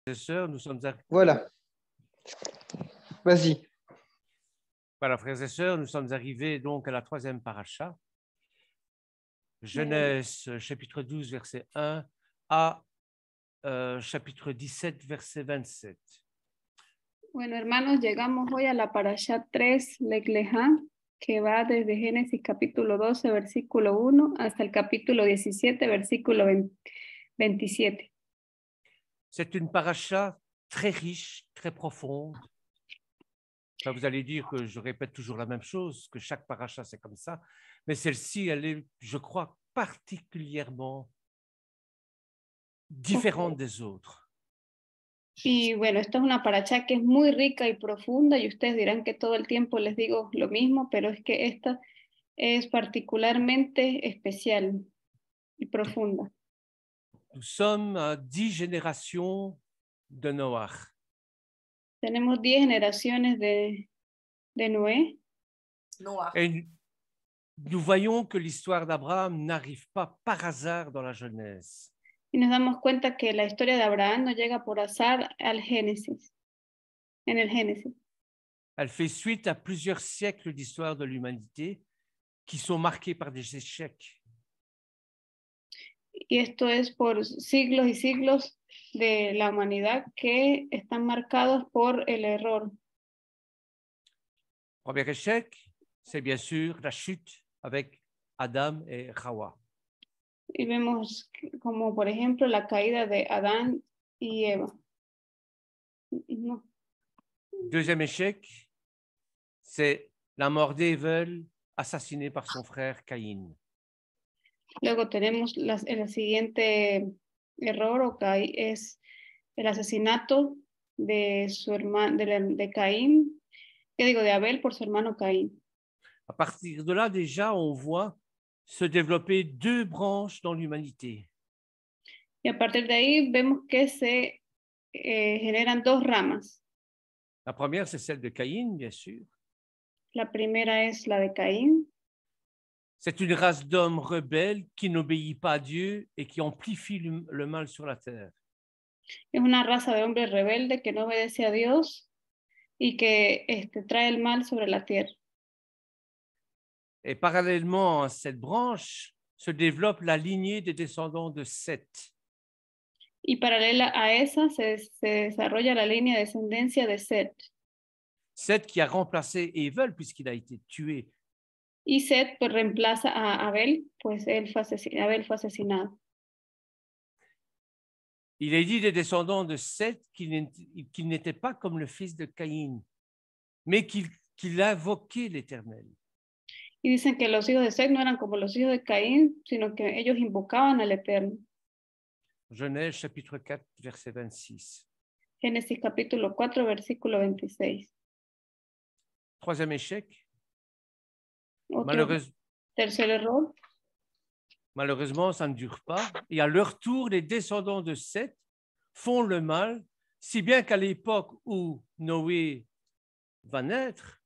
et sœurs, nous sommes Voilà. Vas-y. Voilà, frères et sœurs, nous sommes arrivés donc à la troisième paracha, Genèse chapitre 12, verset 1 à chapitre 17, verset 27. Bueno, hermanos, llegamos hoy a la parasha 3, Lech Lecha, que va desde Génesis capítulo 12, versículo 1, hasta el capítulo 17, versículo 27. C'est une paracha très riche, très profonde. Enfin, vous allez dire que je répète toujours la même chose, que chaque paracha c'est comme ça, mais celle-ci, elle est, je crois, particulièrement différente des autres. Y bueno, esta es una paracha que es muy rica y profunda, y ustedes dirán que todo el tiempo les digo lo mismo, pero es que esta es particularmente especial y profunda. Nous sommes à 10 générations de Noach. Tenemos 10 generaciones de Noé. Et nous voyons que l'histoire d'Abraham n'arrive pas par hasard dans la Genèse. Y nos damos cuenta que la historia de Abraham no llega por azar al Génesis, en el Génesis. Elle fait suite à plusieurs siècles d'histoire de l'humanité qui sont marqués par des échecs. Y esto es por siglos y siglos de la humanidad que están marcados por el error. Premier échec, c'est bien sûr la chute avec Adam et Hawa. Y vemos como, por ejemplo, la caída de Adán y Eva. No. Deuxième échec, c'est la mort d'Abel, assassiné par son frère Caïn. Luego tenemos el siguiente error es el asesinato de su hermano, de Caín, de Abel por su hermano Caín. À partir de là, déjà, on voit se développer deux branches dans l'humanité. Y a partir de ahí vemos que se generan dos ramas. La première, c'est celle de Caïn, bien sûr. La primera es la de Caín. C'est une race d'hommes rebelles qui n'obéit pas à Dieu et qui amplifie le mal sur la terre. Es una raza de hombres rebeldes que no obedece a Dios y que trae el mal sobre la tierra. Et parallèlement à cette branche se développe la lignée des descendants de Seth. Y paralela a esa se desarrolla la línea de descendencia de Seth. Seth qui a remplacé Abel puisqu'il a été tué. Y Seth pues reemplaza a Abel, pues Abel fue asesinado. Il est dit des descendants de Seth qu'il n'était pas comme le fils de Caïn, mais qu'il invoquait l'Éternel. Y dicen que los hijos de Seth no eran como los hijos de Caín, sino que ellos invocaban al Eterno. Genèse chapitre 4, verset 26. Génesis capítulo 4, versículo 26. Troisième échec. Tercer error. Malheureusement, ça ne dure pas. Et à leur tour, les descendants de Seth font le mal, si bien qu'à l'époque où Noé va naître,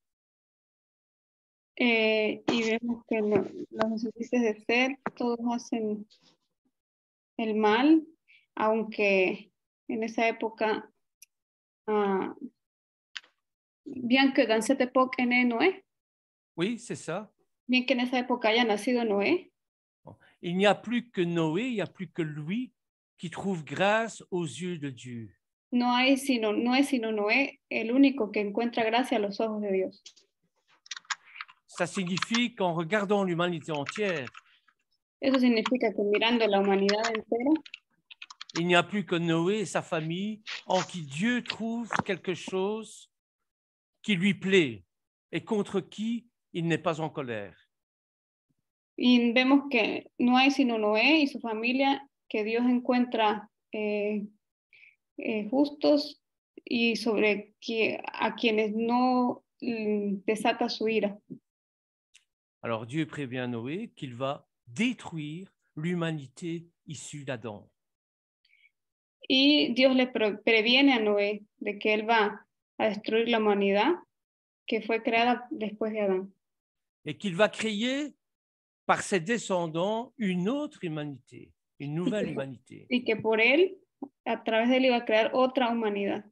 Y vemos que los descendientes de Seth todos hacen el mal, aunque en esa época, bien que dans cette époque est né Noé. Oui, c'est ça. Bien que en esa época haya nacido Noé. Il n'y a plus que Noé, il n'y a plus que lui qui trouve grâce aux yeux de Dieu. No es sino Noé el único que encuentra gracia a los ojos de Dios. Ça signifie qu'en regardant l'humanité entière, eso significa que mirando la humanidad entera, il n'y a plus que Noé et sa famille en qui Dieu trouve quelque chose qui lui plaît et contre qui il n'est pas en colère. Y vemos que no hay sino Noé y su familia que Dios encuentra justos y sobre a quienes no desata su ira. Alors Dieu prévient Noé qu'il va détruire l'humanité issue d'Adam. Y Dios le previene a Noé de que él va a destruir la humanidad que fue creada después de Adán. Et qu'il va créer par ses descendants une autre humanité, une nouvelle humanité. Y que por él a través de él iba a crear otra humanidad.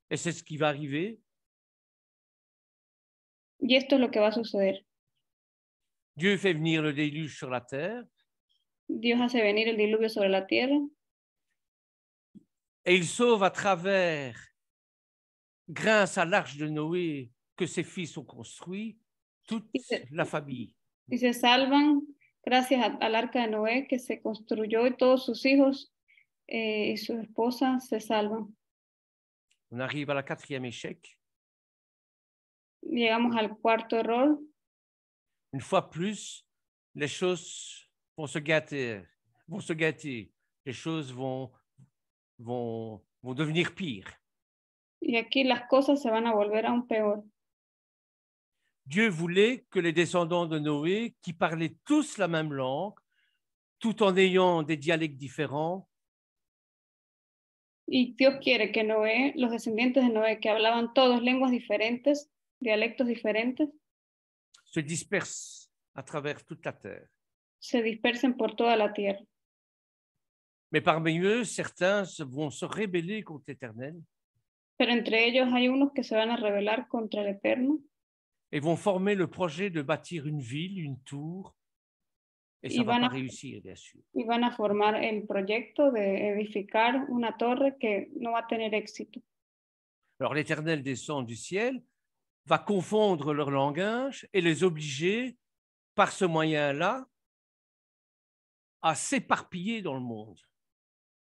Et c'est ce qui va arriver. Y esto es lo que va a suceder. Dieu fait venir le déluge sur la terre Dios hace venir el diluvio sobre la tierra et il sauve à travers, grâce à l'arche de Noé que ses fils ont construit, toute la famille. y se salvan gracias al arca de Noé que se construyó y todos sus hijos y su esposa se salvan. On arrive à la quatrième échec. Llegamos al cuarto error. Une fois plus, les choses vont se gâter. Les choses vont devenir pires. Y aquí las cosas se van a volver aún peor. Dieu voulait que les descendants de Noé, qui parlaient tous la même langue, tout en ayant des dialectes différents, Y Dios quiere que Noé, los descendientes de Noé, que hablaban todos lenguas diferentes, dialectos diferentes, se dispersent à travers toute la terre. se dispersen por toda la tierra. Mais parmi eux, certains vont se rebeller contre l'Éternel Pero entre ellos hay unos que se van a rebelar contra el Eterno et vont former le projet de bâtir une ville, une tour, et ça y ne va van pas a, réussir, bien sûr. y van a formar el proyecto de edificar una torre que no va a tener éxito. Alors l'Éternel descend du ciel, va confondre leur langage et les obliger, par ce moyen-là, à s'éparpiller dans le monde.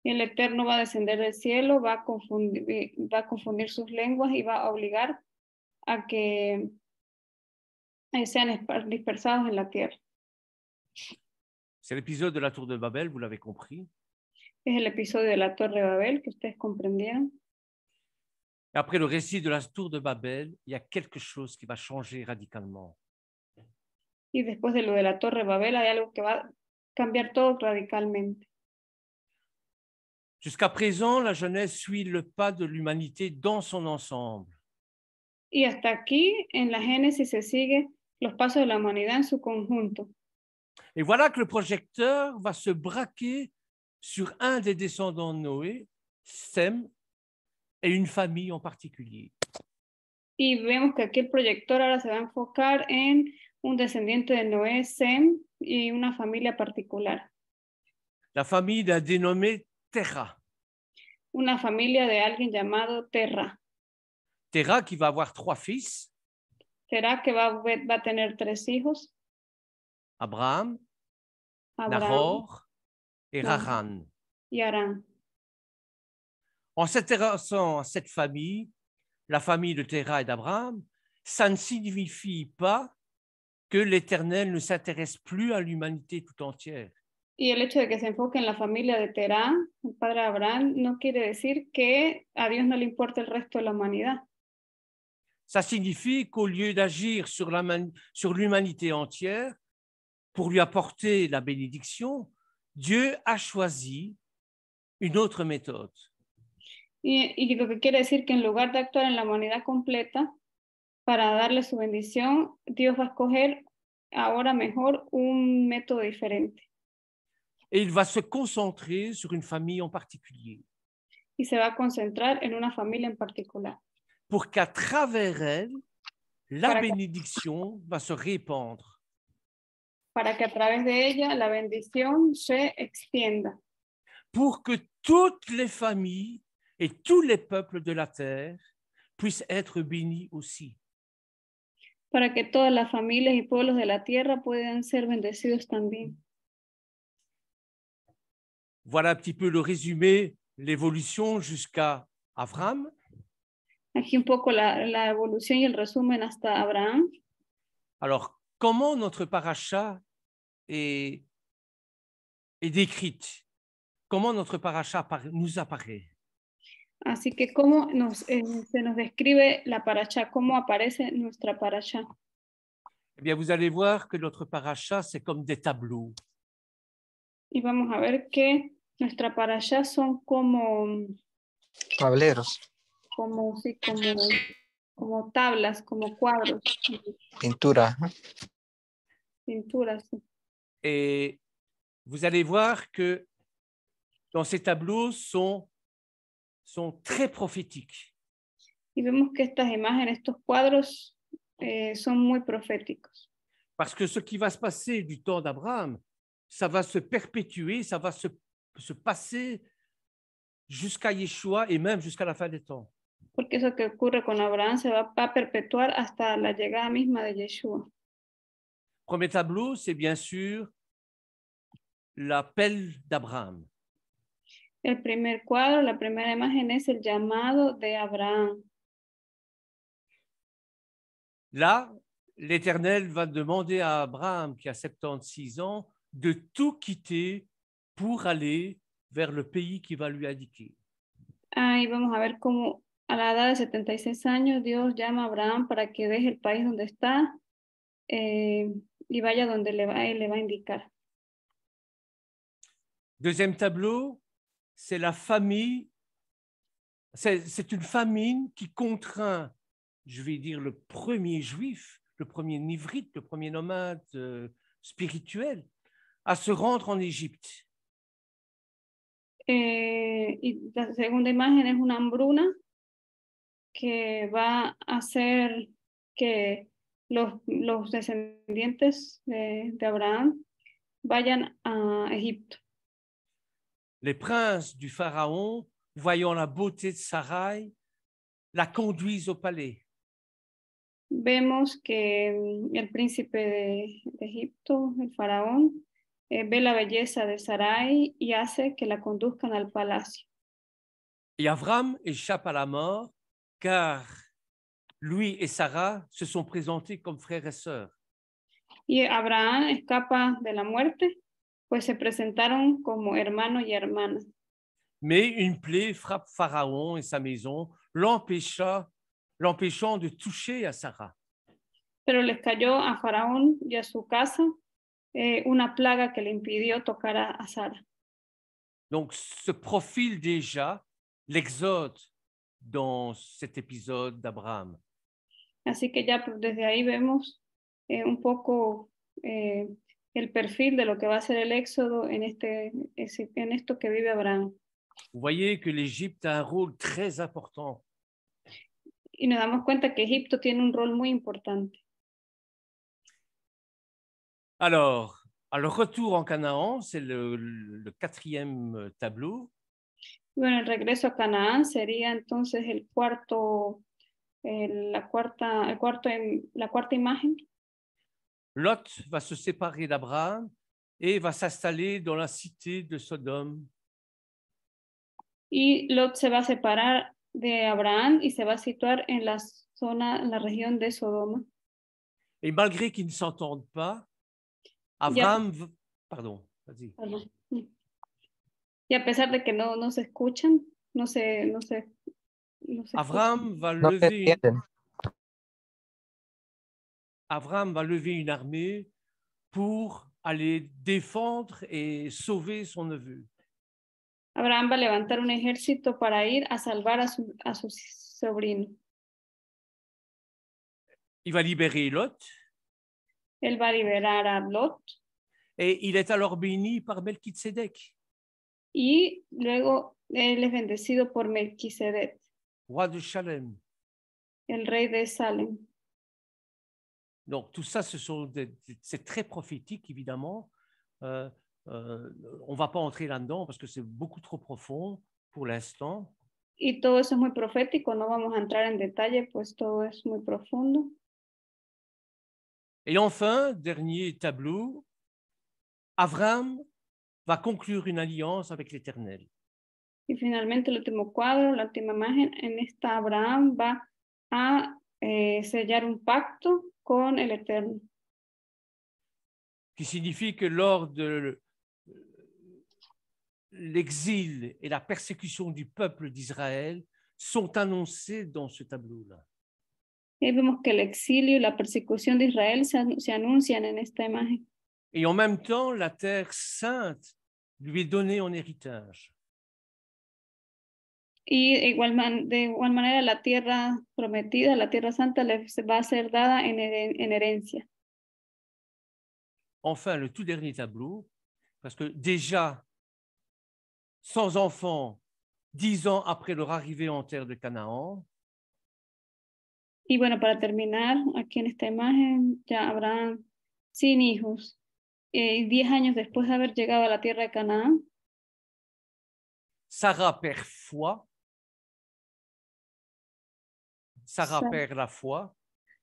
Y el Eterno va a descender del cielo, va a confundir sus lenguas y va a obligar a que sean dispersados en la tierra. C'est l'épisode de la tour de Babel, vous l'avez compris. Es el episodio de la Torre de Babel que ustedes comprendieron. Et après le récit de la tour de Babel, il y a quelque chose qui va changer radicalement. Y después de lo de la Torre de Babel hay algo que va a cambiar todo radicalmente. Jusqu'à présent, la Genèse suit le pas de l'humanité dans son ensemble. Y hasta aquí, en la Génesis, se sigue los pasos de la humanidad en su conjunto. Et voilà que le projecteur va se braquer sur un des descendants de Noé, Sem, et une famille en particulier. Y vemos que aquí el proyector ahora se va a enfocar en un descendiente de Noé, Sem, y una familia particular. La famille d'un dénommé Terah. Una familia de alguien llamado Terra. Terah qui va avoir 3 fils, Terra que va a tener 3 hijos. Abraham, Abraham Nahor et Nahor. Haran. Y Arán. En s'intéressant à cette famille, la famille de Terah et d'Abraham, ça ne signifie pas que l'Éternel ne s'intéresse plus à l'humanité tout entière. Y el hecho de que se enfoque en la familia de Terá, el padre Abraham, no quiere decir que a Dios no le importa el resto de la humanidad. Ça signifie qu'au lieu d'agir sur l'humanité entière pour lui apporter la bénédiction, Dieu a choisi une autre méthode. Y lo que quiere decir que en lugar de actuar en la humanidad completa para darle su bendición, Dios va a escoger ahora mejor un método diferente. Et il va se concentrer sur une famille en particulier. Y se va a concentrar en una familia en particular. Pour qu'à travers elle, la bénédiction va se répandre. Para que a través de ella la bendición se extienda. Pour que toutes les familles et tous les peuples de la terre puissent être bénis aussi. Para que todas las familias y pueblos de la tierra puedan ser bendecidos también. Voilà un petit peu le résumé, l'évolution jusqu'à Abraham. Aquí un poco la evolución y el resumen hasta Abraham. Alors, comment notre paracha est décrite? Comment notre paracha nous apparaît? Así que cómo se nos describe la paracha, cómo aparece nuestra paracha. Eh bien, vous allez voir que notre paracha, c'est comme des tableaux. Y vamos a ver que nuestra paracha son como tableros, como tablas, como cuadros, pintura. pinturas. Et vous allez voir que dans ces tableaux sont très prophétiques. Y vemos que estas imágenes, estos cuadros son muy proféticos. Parce que ce qui va se passer du temps d'Abraham, ça va se perpétuer, ça va se passer jusqu'à Yeshua et même jusqu'à la fin des temps. Porque eso que ocurre con Abraham se va a perpetuar hasta la llegada misma de Yeshua. Premier tableau, c'est bien sûr l'appel d'Abraham. El primer cuadro, la primera imagen es el llamado de Abraham. Là, l'Éternel va demander à Abraham, qui a 76 ans, de tout quitter pour aller vers le pays qu'il va lui indiquer. Ahí vamos a ver cómo a la edad de 76 años Dios llama a Abraham para que deje el país donde está y vaya donde él le va a indicar. Deuxième tableau, c'est la famille. C'est une famine qui contraint, je vais dire, le premier juif, le premier nivrite, le premier nomade spirituel, à se rendre en Égypte. Y la segunda imagen es una hambruna que va a hacer que los descendientes de Abraham vayan a Egipto. Les princes du Pharaon, voyant la beauté de Sarai, la conduisent au palais. Vemos que el príncipe de Egipto, el faraón, ve la belleza de Sarai y hace que la conduzcan al palacio. Et Avram échappe à la mort car lui et Sarah se sont présentés comme frères et sœurs. Y Abraham escapa de la muerte, pues se presentaron como hermano y hermana. Mais une plaie frappe Pharaon et sa maison, l'empêchant de toucher à Sarah. Pero les cayó a Faraón y a su casa una plaga que le impidió tocar a Sara. Donc, se profile déjà l'exode dans cet épisode d'Abraham. Así que ya desde ahí vemos un poco el perfil de lo que va a ser el éxodo en esto que vive Abraham. Vous voyez que l'Égypte a un rôle très important. Y nos damos cuenta que Egipto tiene un rol muy importante. Alors, à le retour en Canaan, c'est le quatrième tableau. Bueno, el regreso a Canaán sería entonces la cuarta imagen. Lot va se séparer d'Abraham et va s'installer dans la cité de Sodome. Y Lot se va a separar de Abraham y se va a situar en la región de Sodoma. Et malgré qu'ils ne s'entendent pas, Abraham, pardon, vas-y. Y a pesar de que no se escuchan, no se Abraham va lever une armée pour aller défendre et sauver son neveu. Abraham va a levantar un ejército para ir a salvar a su sobrino. Il va libérer Lot. Él va a liberar a Lot. Et il est alors béni par Melchizedek. Y luego él es bendecido por Melquisedec, roi de Shalem. El rey de Salem. Donc tout ça, c'est très prophétique, évidemment. On ne va pas entrer là-dedans parce que c'est beaucoup trop profond pour l'instant. Y todo eso es muy profético, no vamos a entrar en detalle, pues todo es muy profundo. Et enfin, dernier tableau, Abraham va conclure une alliance avec l'Éternel. Y finalmente el último cuadro, la última imagen, en esta Abraham va a sellar un pacto con el Eterno. Qui signifie que lors de l'exil et la persécution du peuple d'Israël sont annoncés dans ce tableau-là. Y vemos que el exilio y la persecución de Israel se anuncian en esta imagen. Et en même temps, la terre sainte lui est donnée en héritage. Y de igual manera la tierra prometida, la tierra santa, le va a ser dada en herencia. Enfin, le tout dernier tableau, parce que déjà, sans enfants 10 ans après leur arrivée en terre de Canaan. Y bueno, para terminar, aquí en esta imagen, ya Abraham sin hijos, 10 años después de haber llegado a la tierra de Canaán. Sarah perd foi. Sarah perd la foi.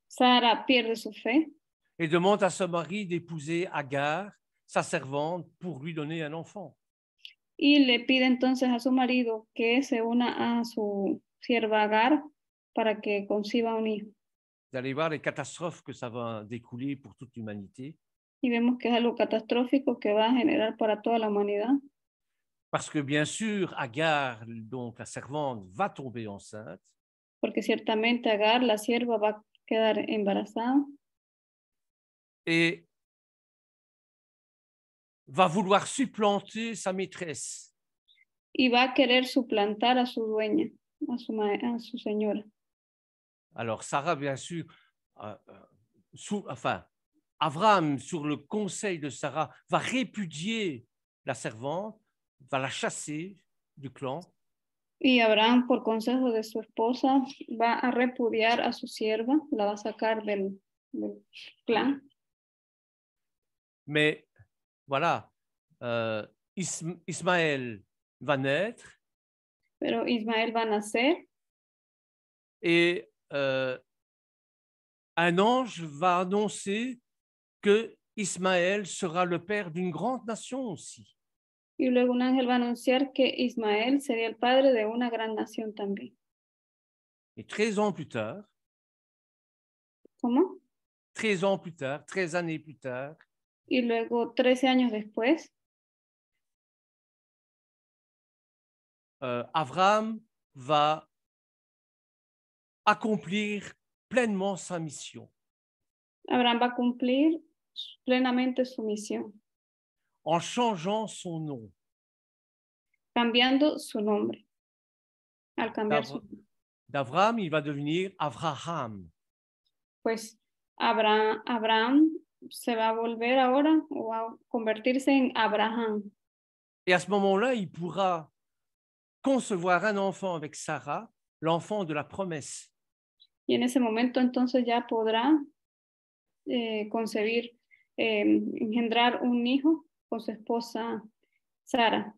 Sara pierde su fe. Et demande à son mari d'épouser Agar, sa servante, pour lui donner un enfant. Y le pide entonces a su marido que se una a su sierva Agar para que conciba un hijo. Vous allez voir les catastrophes que ça va découler pour toute l'humanité. Y vemos que es algo catastrófico que va a generar para toda la humanidad. Parce que bien sûr, Agar, donc la servante, va tomber enceinte. Porque ciertamente Agar, la sierva, va a quedar embarazada. Et va vouloir supplanter sa maîtresse. Y va a querer suplantar a su dueña, a su señora. Alors Sarah, bien sûr, Abraham, sur le conseil de Sarah, va répudier la servante, va la chasser du clan. Y Abraham, por consejo de su esposa, va a repudiar a su sierva, la va a sacar del clan. Mais voilà, Ismaël va naître. Pero Ismael va a nacer. Et un ange va annoncer que Ismaël sera le père d'une grande nation aussi. Y luego un ángel va a anunciar que Ismael sería el padre de una gran nación también. Et 13 ans plus tard, ¿Cómo? 13 ans plus tard, 13 années plus tard, Y luego 13 años después, Abraham va accomplir pleinement sa mission. Abraham va a cumplir plenamente su misión, en changeant son nom. cambiando su nombre. Al cambiar su nombre, D'Abraham, il va devenir Avraham. pues Abraham se va a volver ahora o a convertirse en Abraham. Et à ce moment-là, il pourra concevoir un enfant avec Sarah, l'enfant de la promesse. Y en ese momento entonces ya podrá concebir, engendrar un hijo con su esposa Sara.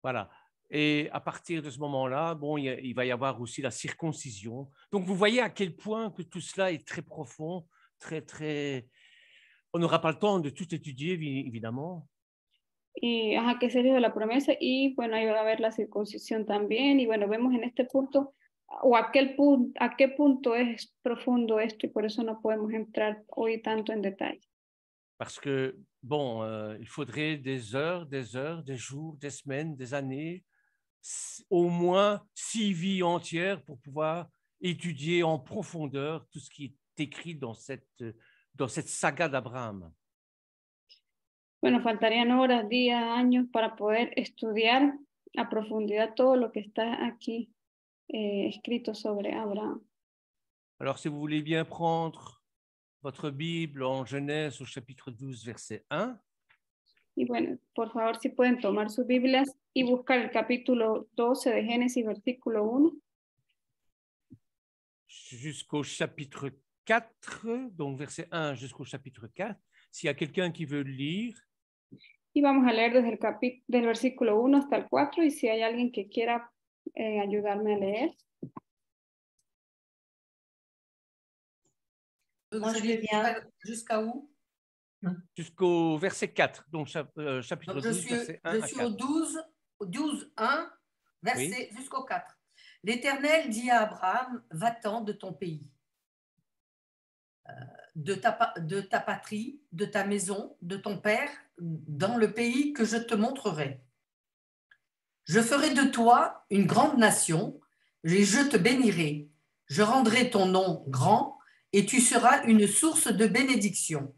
Voilà. Et à partir de ce moment-là, bon, il va y avoir aussi la circoncision. Donc, vous voyez à quel point que tout cela est très profond, très, très... On n'aura pas le temps de tout étudier, évidemment. Y que es el hijo de la promesa, y bueno, ahí va a haber la circuncisión también, y bueno, vemos en este punto, o a qué punto es profundo esto, y por eso no podemos entrar hoy tanto en detalle. Parce que, bon, il faudrait des heures, des jours, des semaines, des années, au moins 6 vies entières pour pouvoir étudier en profondeur tout ce qui est écrit dans cette saga d'Abraham. Bueno, faltarían horas, días, años para poder estudiar a profundidad todo lo que está aquí escrito sobre Abraham. Alors, si vous voulez bien prendre votre Bible en Genèse au chapitre 12, verset 1. Y bueno, por favor, si pueden tomar sus Biblias y buscar el capítulo 12 de Génesis, versículo 1. Jusqu'au chapitre 4, donc verset 1 jusqu'au chapitre 4. S'il y a quelqu'un qui veut lire. Y vamos a leer desde del versículo 1 hasta el 4, y si hay alguien que quiera ayudarme a leer. Moi, je vais bien. Jusqu'à où? Jusqu'au verset 4, donc chapitre donc 12, verset 1 à 4. Je suis au 12, 1, verset oui. Jusqu'au 4. L'Éternel dit à Abraham, va-t'en de ton pays, de ta patrie, de ta maison, de ton père, dans le pays que je te montrerai. Je ferai de toi une grande nation, et je te bénirai. Je rendrai ton nom grand, et tu seras une source de bénédiction.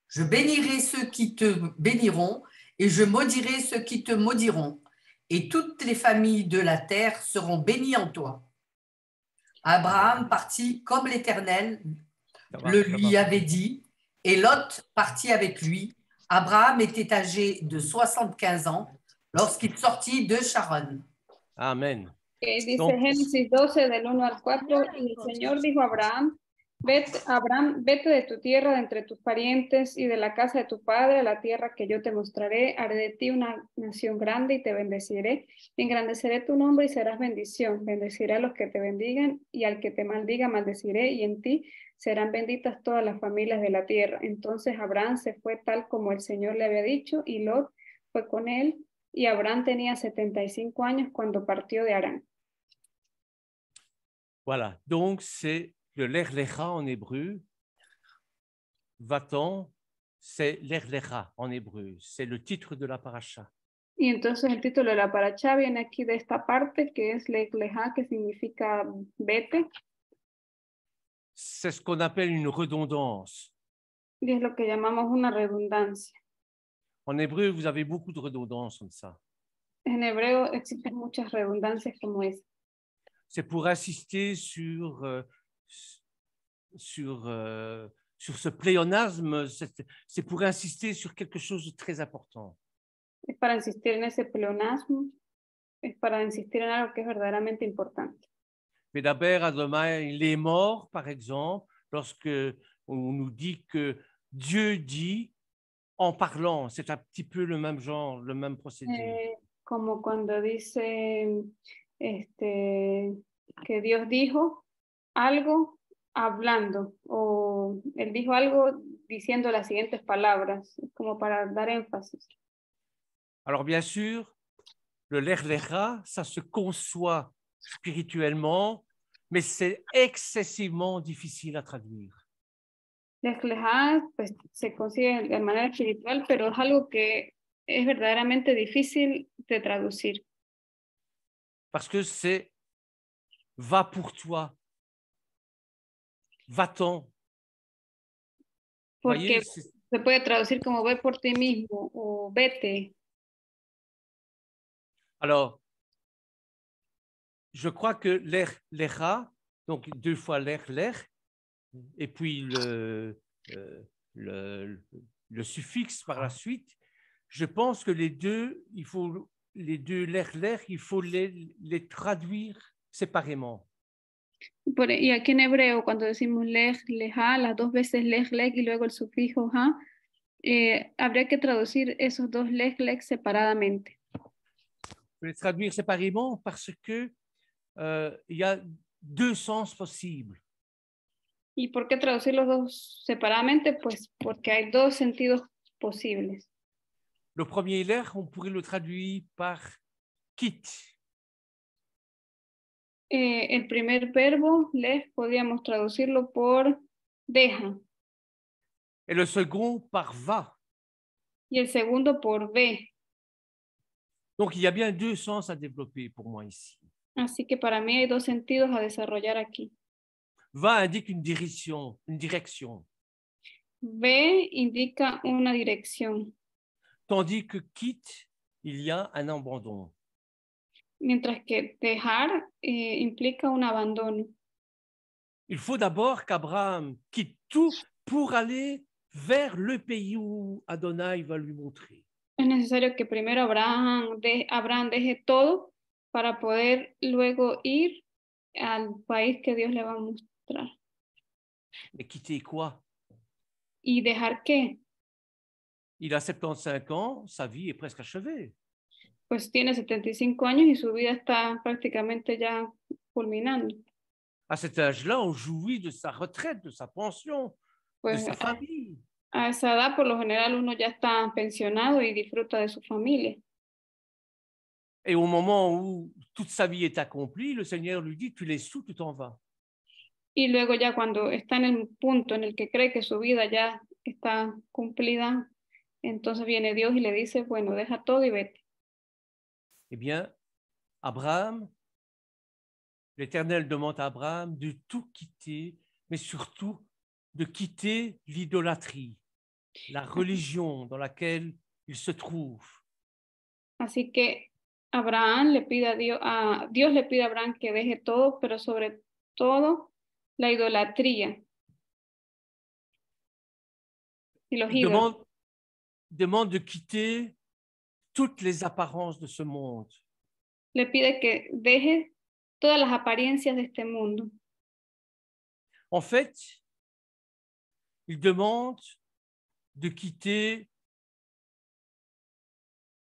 Je bénirai ceux qui te béniront, et je maudirai ceux qui te maudiront, et toutes les familles de la terre seront bénies en toi. Abraham partit comme l'Éternel le lui avait dit, et Lot partit avec lui, Abraham était âgé de 75 ans lorsqu'il sortit de Charan. Amen. Dice Donc, Génesis 12 del 1 al 4, y el Señor dijo a Abraham, vete de tu tierra, de entre tus parientes y de la casa de tu padre a la tierra que yo te mostraré, haré de ti una nación grande y te bendeciré, engrandeceré tu nombre y serás bendición, bendeciré a los que te bendigan y al que te maldiga maldeciré y en ti serán benditas todas las familias de la tierra. Entonces Abraham se fue tal como el Señor le había dicho y Lot fue con él y Abraham tenía 75 años cuando partió de Harán. voilà. Donc, c'est le Lech Lecha en hébreu. Va-t'en, c'est Lech Lecha en hébreu. C'est le titre de la paracha. Y entonces el título de la paracha viene aquí de esta parte que es Lech Lecha, que significa vete. C'est ce qu'on appelle une redondance. Y es lo que llamamos una redundancia. En hébreu, vous avez beaucoup de redondances comme ça. En hebreo existen muchas redundancias como esa. C'est pour insister sur ce pléonasme, c'est pour insister sur quelque chose de très important. Es para insistir en ese pleonasmo, es para insistir en algo que es verdaderamente importante. Pédaber Adonai, les morts, par exemple, lorsque on nous dit que Dieu dit en parlant, c'est un petit peu le même genre, le même procédé. Como cuando dice que Dios dijo algo hablando, o él dijo algo diciendo las siguientes palabras, como para dar énfasis. Alors bien sûr, le Lech Lecha, ça se conçoit spirituellement, mais c'est excessivement difficile à traduire. Lech Lecha, pues, se consigue de manera espiritual, pero es algo que es verdaderamente difícil de traducir. Parce que c'est va pour toi, va-t'en. Porque Voyez, se puede traducir como ve por ti mismo o vete. alors, je crois que Lech Lecha, donc 2 fois Lech Lech, et puis le suffixe par la suite, je pense que les deux Lech Lech, il faut les traduire séparément. Y aquí en hebreo, cuando decimos lech, leja, las dos veces lech, lech y luego el sufijo ja, habría que traducir esos dos lech, lech separadamente. Il faut les traduire séparément parce que il y a 2 sens possibles. ¿Y por qué traducir los dos separadamente? Pues porque hay dos sentidos posibles. Le premier Lech, on pourrait le traduire par quitte. El primer verbo, lech, podríamos traducirlo por deja. Et le second par va. Y el segundo por ve. Donc, il y a bien 2 sens à développer pour moi ici. Así que para mí hay dos sentidos a desarrollar aquí. Va indique une direction, une direction. Ve indica una dirección. Tandis que quitte, il y a un abandon. Mientras que dejar implica un abandono. Il faut d'abord qu'Abraham quitte tout pour aller vers le pays où Adonai va lui montrer. Es necesario que primero Abraham deje todo para poder luego ir al país que Dios le va a mostrar. Et quitter quoi? ¿Y dejar qué? Il a 75 ans, sa vie est presque achevée. Pues tiene 75 años y su vida está prácticamente ya culminando. À cet âge-là, on jouit de sa retraite, de sa pension, Pues de sa famille. a esa edad, por lo general, uno ya está pensionado y disfruta de su familia. Et au moment où toute sa vie est accomplie, le Seigneur lui dit, tu laisses tout, tu t'en vas. Y luego ya cuando está en el punto en el que cree que su vida ya está cumplida, entonces viene Dios y le dice, bueno, deja todo y vete. Eh bien, Abraham, l'Éternel demande à Abraham de tout quitter, mais surtout de quitter l'idolâtrie, la religion dans laquelle il se trouve. Así que Abraham le pide Dios le pide a Abraham que deje todo, pero sobre todo la idolatría y los ídolos. demande de quitter toutes les apparences de ce monde. Le pide que deje todas las apariencias de este mundo. En fait, il demande de quitter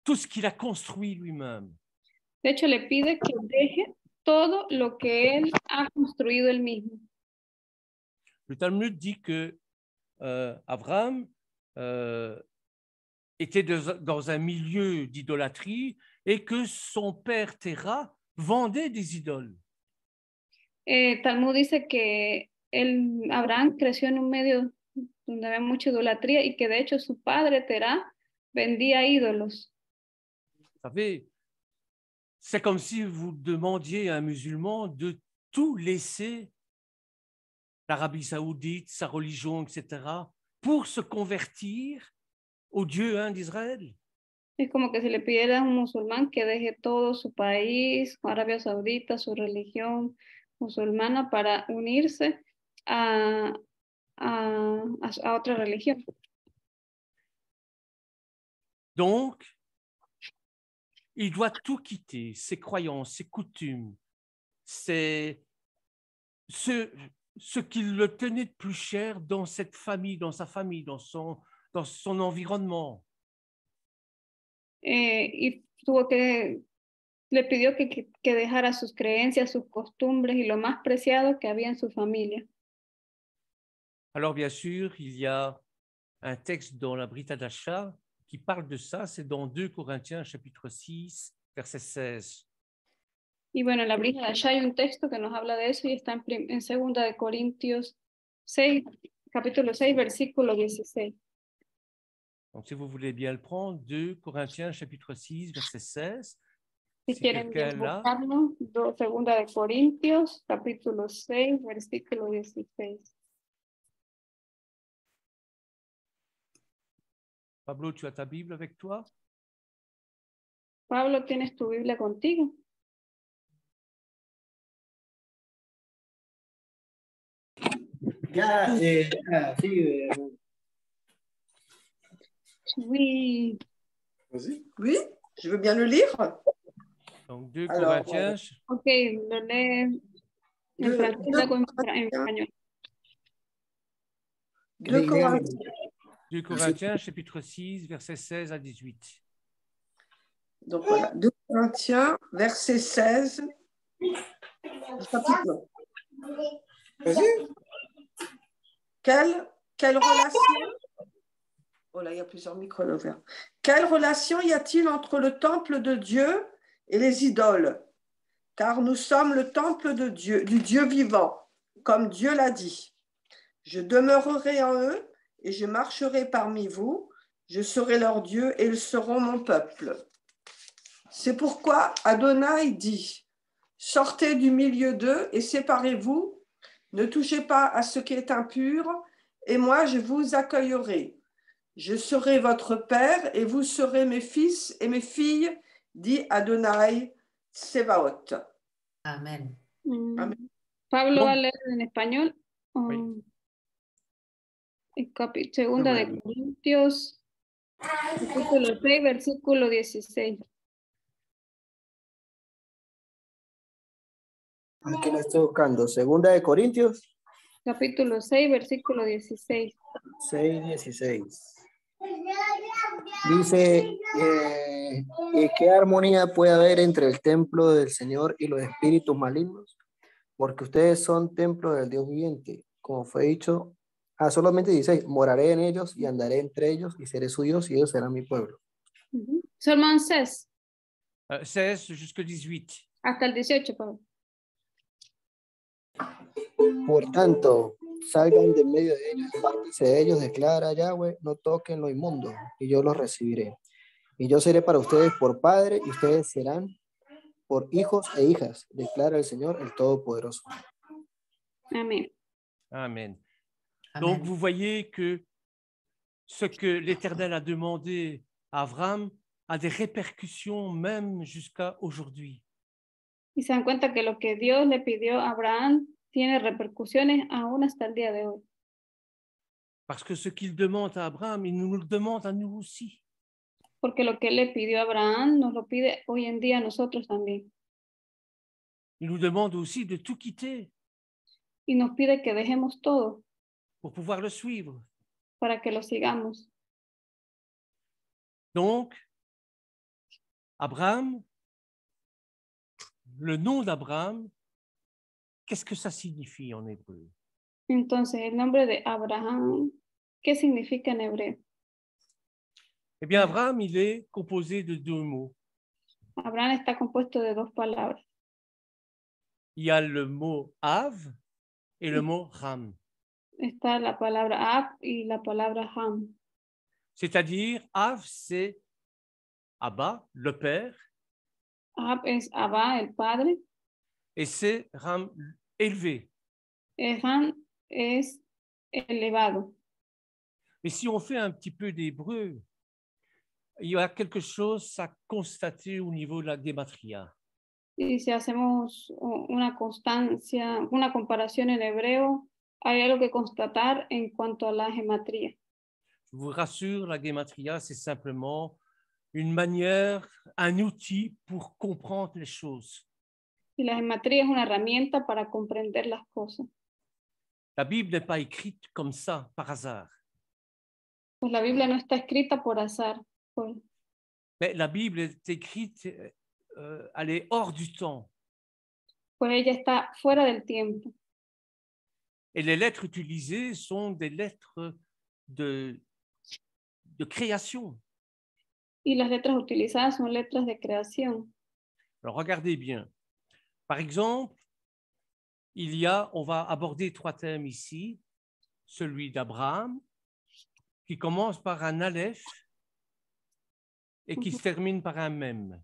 tout ce qu'il a construit lui-même. De hecho, le pide que deje todo lo que él ha construido él mismo. Le Talmud dit que Abraham était dans un milieu d'idolâtrie et que son père Terah vendait des idoles. Talmud dice que Abraham creció en un medio donde había mucha idolatría y que de hecho su padre Terah vendía ídolos. Vous savez, c'est comme si vous demandiez à un musulman de tout laisser, l'Arabie saoudite, sa religion, etc., pour se convertir au Dieu d'Israël. Es como que si le pidiera a un musulmán que deje todo su país, Arabia Saudita, su religión musulmana para unirse a otra religión. Donc, il doit tout quitter, ses croyances, ses coutumes, ce qui le tenait de plus cher dans cette famille, dans sa famille, dans son environnement. Y tuvo que, le pidió que dejara sus creencias, sus costumbres y lo más preciado que había en su familia. Alors, bien sûr, il y a un texte dans la Brit Hadasha qui parle de ça, c'est dans 2 Corinthiens, chapitre 6, verset 16. Y bueno, en la Brit Hadasha hay un texto que nos habla de eso y está en 2 de Corintios 6, capítulo 6, versículo 16. Donc, si vous voulez bien le prendre, 2 Corinthiens, chapitre 6, verset 16. Si quieren buscarlo, 2 de Corintios, capítulo 6, versículo 16. Pablo, tu as ta Bible avec toi? Pablo, ¿tienes tu Biblia contigo? Sí. Oui. Oui, je veux bien le lire. Donc, 2 Corinthiens. Ok, lo lee en francés, luego en español. 2 Corinthiens, chapitre 6, versets 16 à 18. Donc voilà, 2 Corinthiens, verset 16. Chapitre. Vas-y. Quelle relation? Oh là, il y a plusieurs micros ouverts. Quelle relation y a-t-il entre le temple de Dieu et les idoles? Car nous sommes le temple de Dieu, du Dieu vivant, comme Dieu l'a dit. Je demeurerai en eux et je marcherai parmi vous. Je serai leur Dieu et ils seront mon peuple. C'est pourquoi Adonai dit: sortez du milieu d'eux et séparez-vous. Ne touchez pas à ce qui est impur, et moi je vous accueillerai. Je serai votre père et vous serez mes fils et mes filles, dit Adonai Tsebaot. Amen. Amen. Pablo va a leer en español. Segunda de Corintios, capítulo 6, versículo 16. Aquí la estoy buscando. Segunda de Corintios. Capítulo 6, versículo 16. 6:16. Dice, ¿qué armonía puede haber entre el templo del Señor y los espíritus malignos? Porque ustedes son templo del Dios viviente, como fue dicho. Solamente 16, moraré en ellos y andaré entre ellos y seré su Dios y ellos serán mi pueblo. Seulement 16. 16 jusqu'au 18. Hasta el 18, Pablo. Por tanto, salgan de medio de ellos, apártense de ellos, declara Yahweh, no toquen lo inmundo, y yo los recibiré. Y yo seré para ustedes por padre, y ustedes serán por hijos e hijas, declara el Señor, el Todopoderoso. Amén. Amen. Amen. Donc, vous voyez que ce que l'Éternel a demandé à Abraham a des répercussions même jusqu'à aujourd'hui. Y se dan cuenta que lo que Dios le pidió a Abraham tiene repercusiones aún hasta el día de hoy. Parce que ce qu'il demande à Abraham, il nous le demande à nous aussi. Porque lo que él le pidió a Abraham nos lo pide hoy en día a nosotros también. Il nous demande aussi de tout quitter Y nos pide que dejemos todo pour pouvoir le suivre. para que lo sigamos. Donc, Abraham, le nom d'Abraham, qu'est-ce que ça signifie en hébreu? Entonces, el nombre de Abraham, ¿qué significa en hebreo? Eh bien, Abraham, il est composé de deux mots. Abraham está compuesto de dos palabras. Il y a le mot Av et le mot Ram. Está la palabra Ab y la palabra Ham. C'est-à-dire, Av, c'est Abba, le père, Ab es Abba, el padre. et c'est Ram, élevé. Ham es elevado. Mais si on fait un petit peu d'hébreu, il y a quelque chose à constater au niveau de la gématria. Y si hacemos una constancia, una comparación en hebreo, hay algo que constatar en cuanto a la gematría. Je vous rassure, la gématria, c'est simplement une manière, un outil pour comprendre les choses. Y la gematría es una herramienta para comprender las cosas. La Bible n'est pas écrite comme ça, par hasard. Pues la Biblia no está escrita por azar. Mais la Bible est écrite, elle est hors du temps. Pues ella está fuera del tiempo. Et les lettres utilisées sont des lettres de création. Y las letras utilizadas son letras de creación. Alors, regardez bien. Par exemple, on va aborder 3 thèmes ici. Celui d'Abraham, qui commence par un aleph et qui se termine par un mem.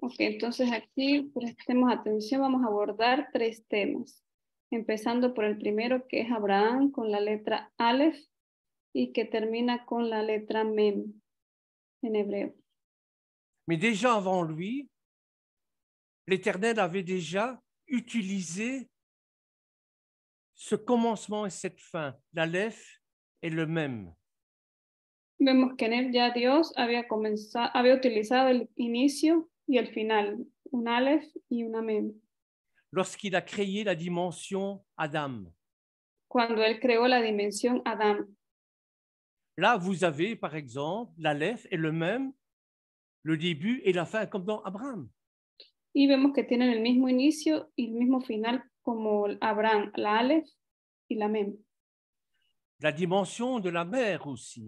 Ok, entonces aquí prestemos atención, vamos a abordar 3 temas. Empezando por el primero, que es Abraham, con la letra Aleph, y que termina con la letra Mem, en hebreo. Mais déjà avant lui, l'Éternel avait déjà utilisé ce commencement et cette fin, l'aleph et le mem. Vemos que en él ya Dios había utilizado el inicio y el final, un Aleph y una Mem. Lorsqu'il a créé la dimension Adam. Cuando él creó la dimensión Adam. Là, vous avez, par exemple, l'aleph et le mem, le début et la fin, comme dans Abraham. Y vemos que tienen el mismo inicio y el mismo final como Abraham, la Aleph y la Mem. La dimension de la mer aussi.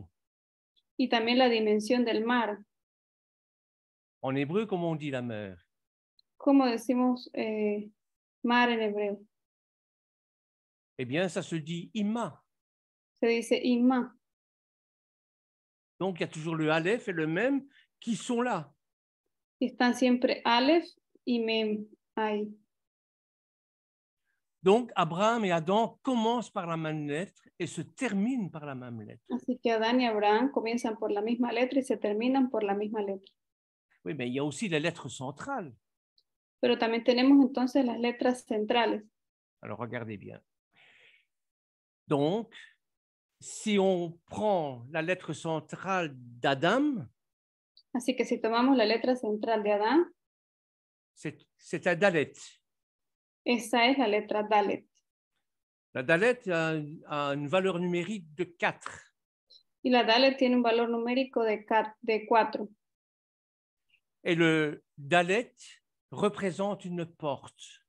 Y también la dimensión del mar. En hébreu, comment on dit la mer? ¿Cómo decimos mar en hebreo? Eh bien, ça se dit Ima. Se dice Ima. Donc, il y a toujours le aleph et le mem qui sont là. Y están siempre Aleph y Mem ahí. Donc, Abraham et Adam commencent par la même lettre et se terminent par la même lettre. Así que Adán y Abraham comienzan por la misma letra y se terminan por la misma letra. Oui, mais il y a aussi les lettres centrales. Pero también tenemos entonces las letras centrales. Alors, regardez bien. Donc, si on prend la lettre centrale d'Adam, Así que si tomamos la letra central de Adán, c'est un dalet. esa es la letra Dalet. La dalet a une valeur numérique de 4. Y la Dalet tiene un valor numérico de 4. Et le dalet représente une porte.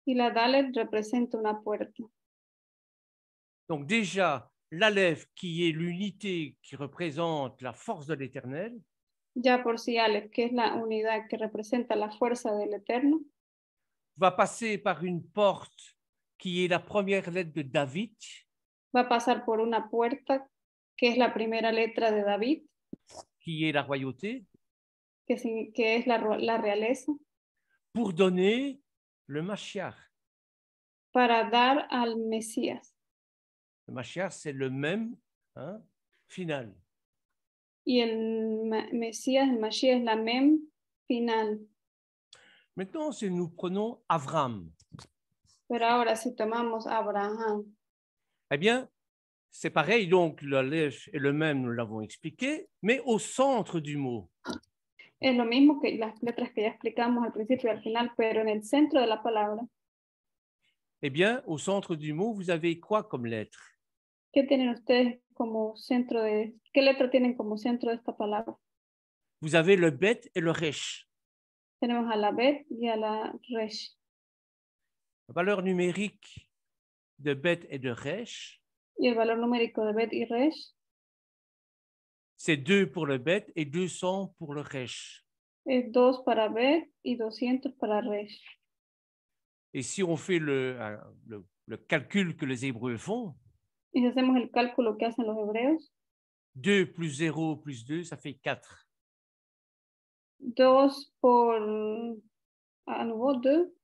Y la Dalet representa una puerta. Donc déjà, l'aleph qui est l'unité qui représente la force de l'Éternel, Ya por sí Aleph, que es la unidad que representa la fuerza del Eterno, va passer par une porte qui est la première lettre de David, va a pasar por una puerta que es la primera letra de David, qui est la royauté, que es la realeza, pour donner le Mashiach. para dar al Mesías. Le Mashiach, c'est le même final. Y el Mesías, el Mashiach, es la Mem final. Maintenant, si nous prenons Avram, Pero ahora si tomamos Abraham, eh bien, C'est pareil, donc la lèche est le même, nous l'avons expliqué, mais au centre du mot. Es lo mismo que las letras que ya explicamos al principio y al final, pero en el centro de la palabra. Eh bien, au centre du mot, vous avez quoi comme lettre? ¿Qué tienen ustedes como centro de, qué letra tienen como centro de esta palabra? Vous avez le bet et le resh. Tenemos a la bet y a la resh. La valeur numérique de bet et de resh, Y el valor numérico de bet y resh c'est 2 pour le bet et 200 pour le resh. es 2 para bet y 200 para resh. Et si on fait le calcul que les Hébreux font, Y si hacemos el cálculo que hacen los hebreos, 2 plus 0 plus 2, ça fait 4. 2 por, à nouveau 2,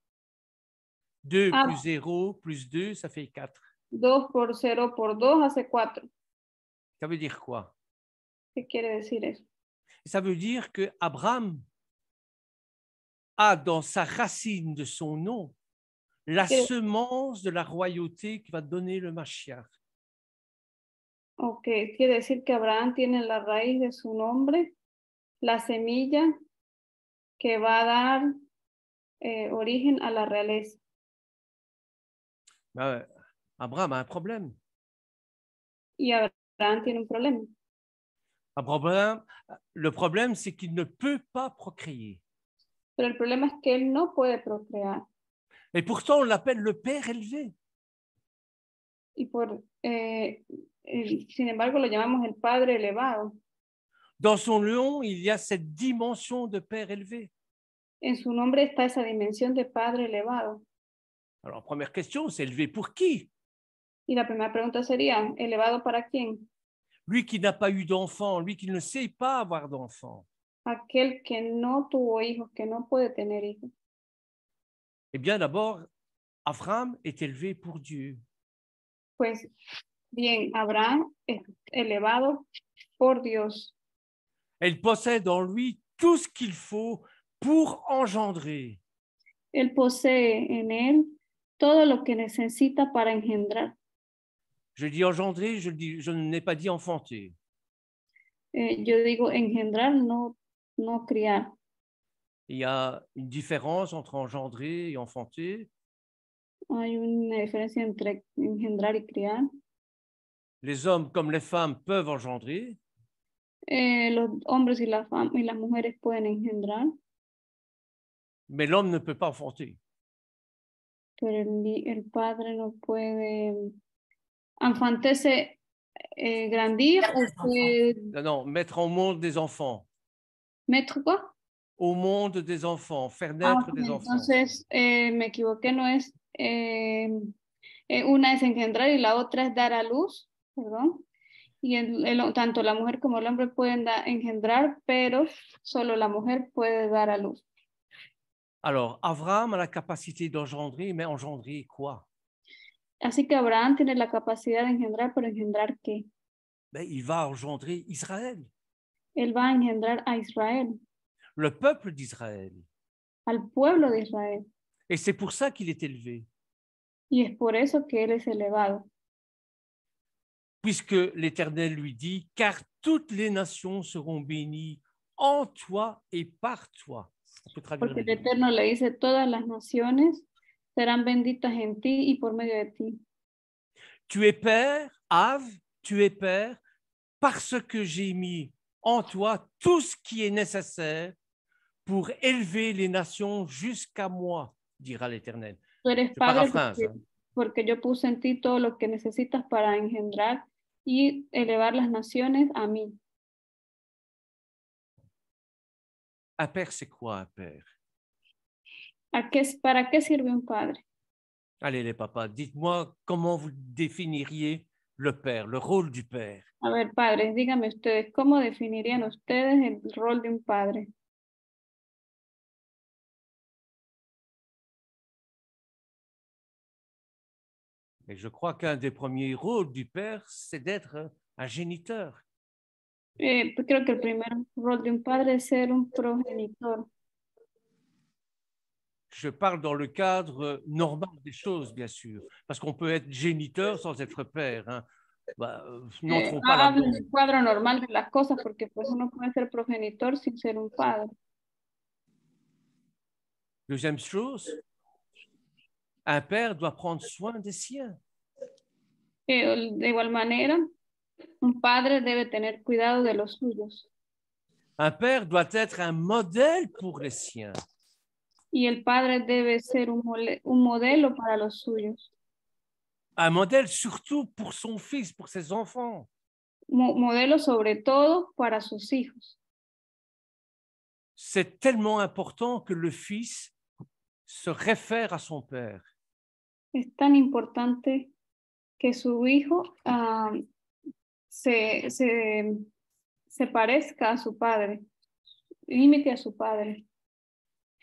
2 Ah. plus 0 plus 2, ça fait 4. 2 por 0 por 2 hace 4. Ça veut dire quoi? ¿Qué quiere decir eso? Ça veut dire que Abraham a dans sa racine de son nom la Quiere- semence de la royauté qui va donner le Mashiach. Ok, quiere decir que Abraham tiene la raíz de su nombre, la semilla que va a dar origen a la realeza. Ben, Abraham a un problème. Y Abraham tiene un problema. Abraham, le problème, c'est qu'il ne peut pas procréer. Pero el problema es que él no puede procrear. Et pourtant, on l'appelle le père élevé. Y sin embargo lo llamamos el Padre elevado. Dans son nom, il y a cette dimension de père élevé. En su nombre está esa dimensión de Padre elevado. Alors, première question, c'est élevé pour qui? Y la primera pregunta sería, ¿elevado para quién? Lui qui n'a pas eu d'enfant, lui qui ne sait pas avoir d'enfant. Aquel que no tuvo hijos, que no puede tener hijos. Eh bien, d'abord, Abraham est élevé pour Dieu. Pues bien, Abraham es elevado por Dios. Elle possède en lui tout ce qu'il faut pour engendrer. Él posee en él todo lo que necesita para engendrar. Je dis engendrer, je n'ai pas dit enfanter. Yo digo engendrar, no criar. Il y a une différence entre engendrer et enfanter. Hay una diferencia entre engendrar y criar. Les hommes comme les femmes peuvent engendrer, Los hombres y las mujeres pueden engendrar, mais l'homme ne peut pas enfanter. pero el padre no puede. Enfanter, c'est grandir ou c'est Non, mettre au monde des enfants. mettre quoi? Au monde des enfants, faire naître des enfants. Entonces, me equivoqué, no es una es engendrar y la otra es dar a luz, perdón. Y tanto la mujer como el hombre pueden engendrar, pero solo la mujer puede dar a luz. Alors, Abraham a la capacité d'engendrer, mais engendrer quoi? Así que Abraham tiene la capacidad de engendrar, pero engendrar ¿qué? Ben, il va engendrer Israël, Él va a engendrar a Israel, le peuple d'Israël. al pueblo de Israel. Et c'est pour ça qu'il est élevé, Y es por eso que él es elevado. puisque l'Éternel lui dit, car toutes les nations seront bénies en toi et par toi. On peut traduire Porque les el deux. Eterno le dice, todas las naciones serán benditas en ti y por medio de ti. Tu es père, Av, tu es père, parce que j'ai mis en toi tout ce qui est nécessaire pour élever les nations jusqu'à moi, dira l'Éternel. Tú eres Je padre paraphrase. Hein. porque yo puse en ti todo lo que necesitas para engendrar y elevar las naciones a mí. Un père, c'est quoi un père? ¿Para qué sirve un padre? Allez les papas, dites-moi comment vous définiriez le père, le rôle du père. A ver, padres, díganme ustedes, ¿cómo definirían ustedes el rol de un padre? Et je crois qu'un des premiers rôles du père, c'est d'être un géniteur. Creo que el primer rol de un padre es ser un progenitor. Je parle dans le cadre normal des choses, bien sûr, parce qu'on peut être géniteur sans être père. Hein. n'entrons pas là-dedans. Hablen del cuadro normal de las cosas, porque pues uno puede ser progenitor sin ser un padre. Deuxième chose, un père doit prendre soin des siens. De igual manera, un padre debe tener cuidado de los suyos. Un père doit être un modèle pour les siens. Y el padre debe ser un modelo para los suyos. Un modèle surtout pour son fils, pour ses enfants. Modelo sobre todo para sus hijos. C'est tellement important que le fils se réfère à son père. Es tan importante que su hijo se parezca a su padre, imite a su padre.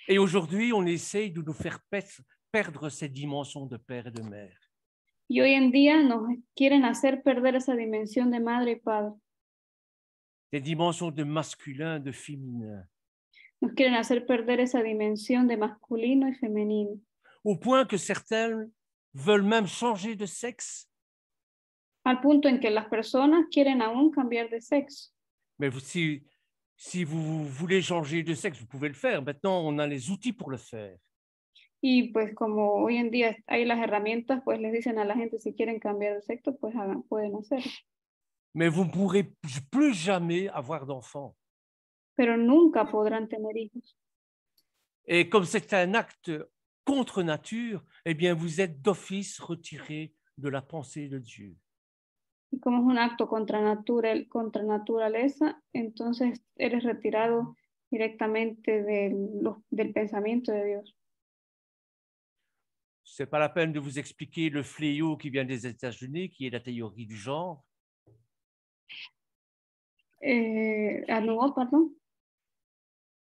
Et aujourd'hui, on essaye de nous faire perdre cette dimension de père et de mère. Y hoy en día nos quieren hacer perder esa dimensión de madre y padre. Des dimensions de masculin, de féminin. Nos quieren hacer perder esa dimensión de masculino y femenino. Au point que certains veulent même changer de sexe. Al punto en que las personas quieren aún cambiar de sexo. Mais si vous voulez changer de sexe, vous pouvez le faire. Maintenant, on a les outils pour le faire. Y pues como hoy en día hay las herramientas, pues les dicen a la gente si quieren cambiar de sexo, pues pueden hacerlo. Mais vous ne pourrez plus jamais avoir d'enfants. Pero nunca podrán tener hijos. Et comme c'est un acte contre nature, eh bien, vous êtes d'office retiré de la pensée de Dieu. Y como es un acto contra naturaleza, entonces eres retirado directamente del pensamiento de Dios. Ce n'est pas la peine de vous expliquer le fléau qui vient des États-Unis, qui est la théorie du genre. À nouveau, pardon.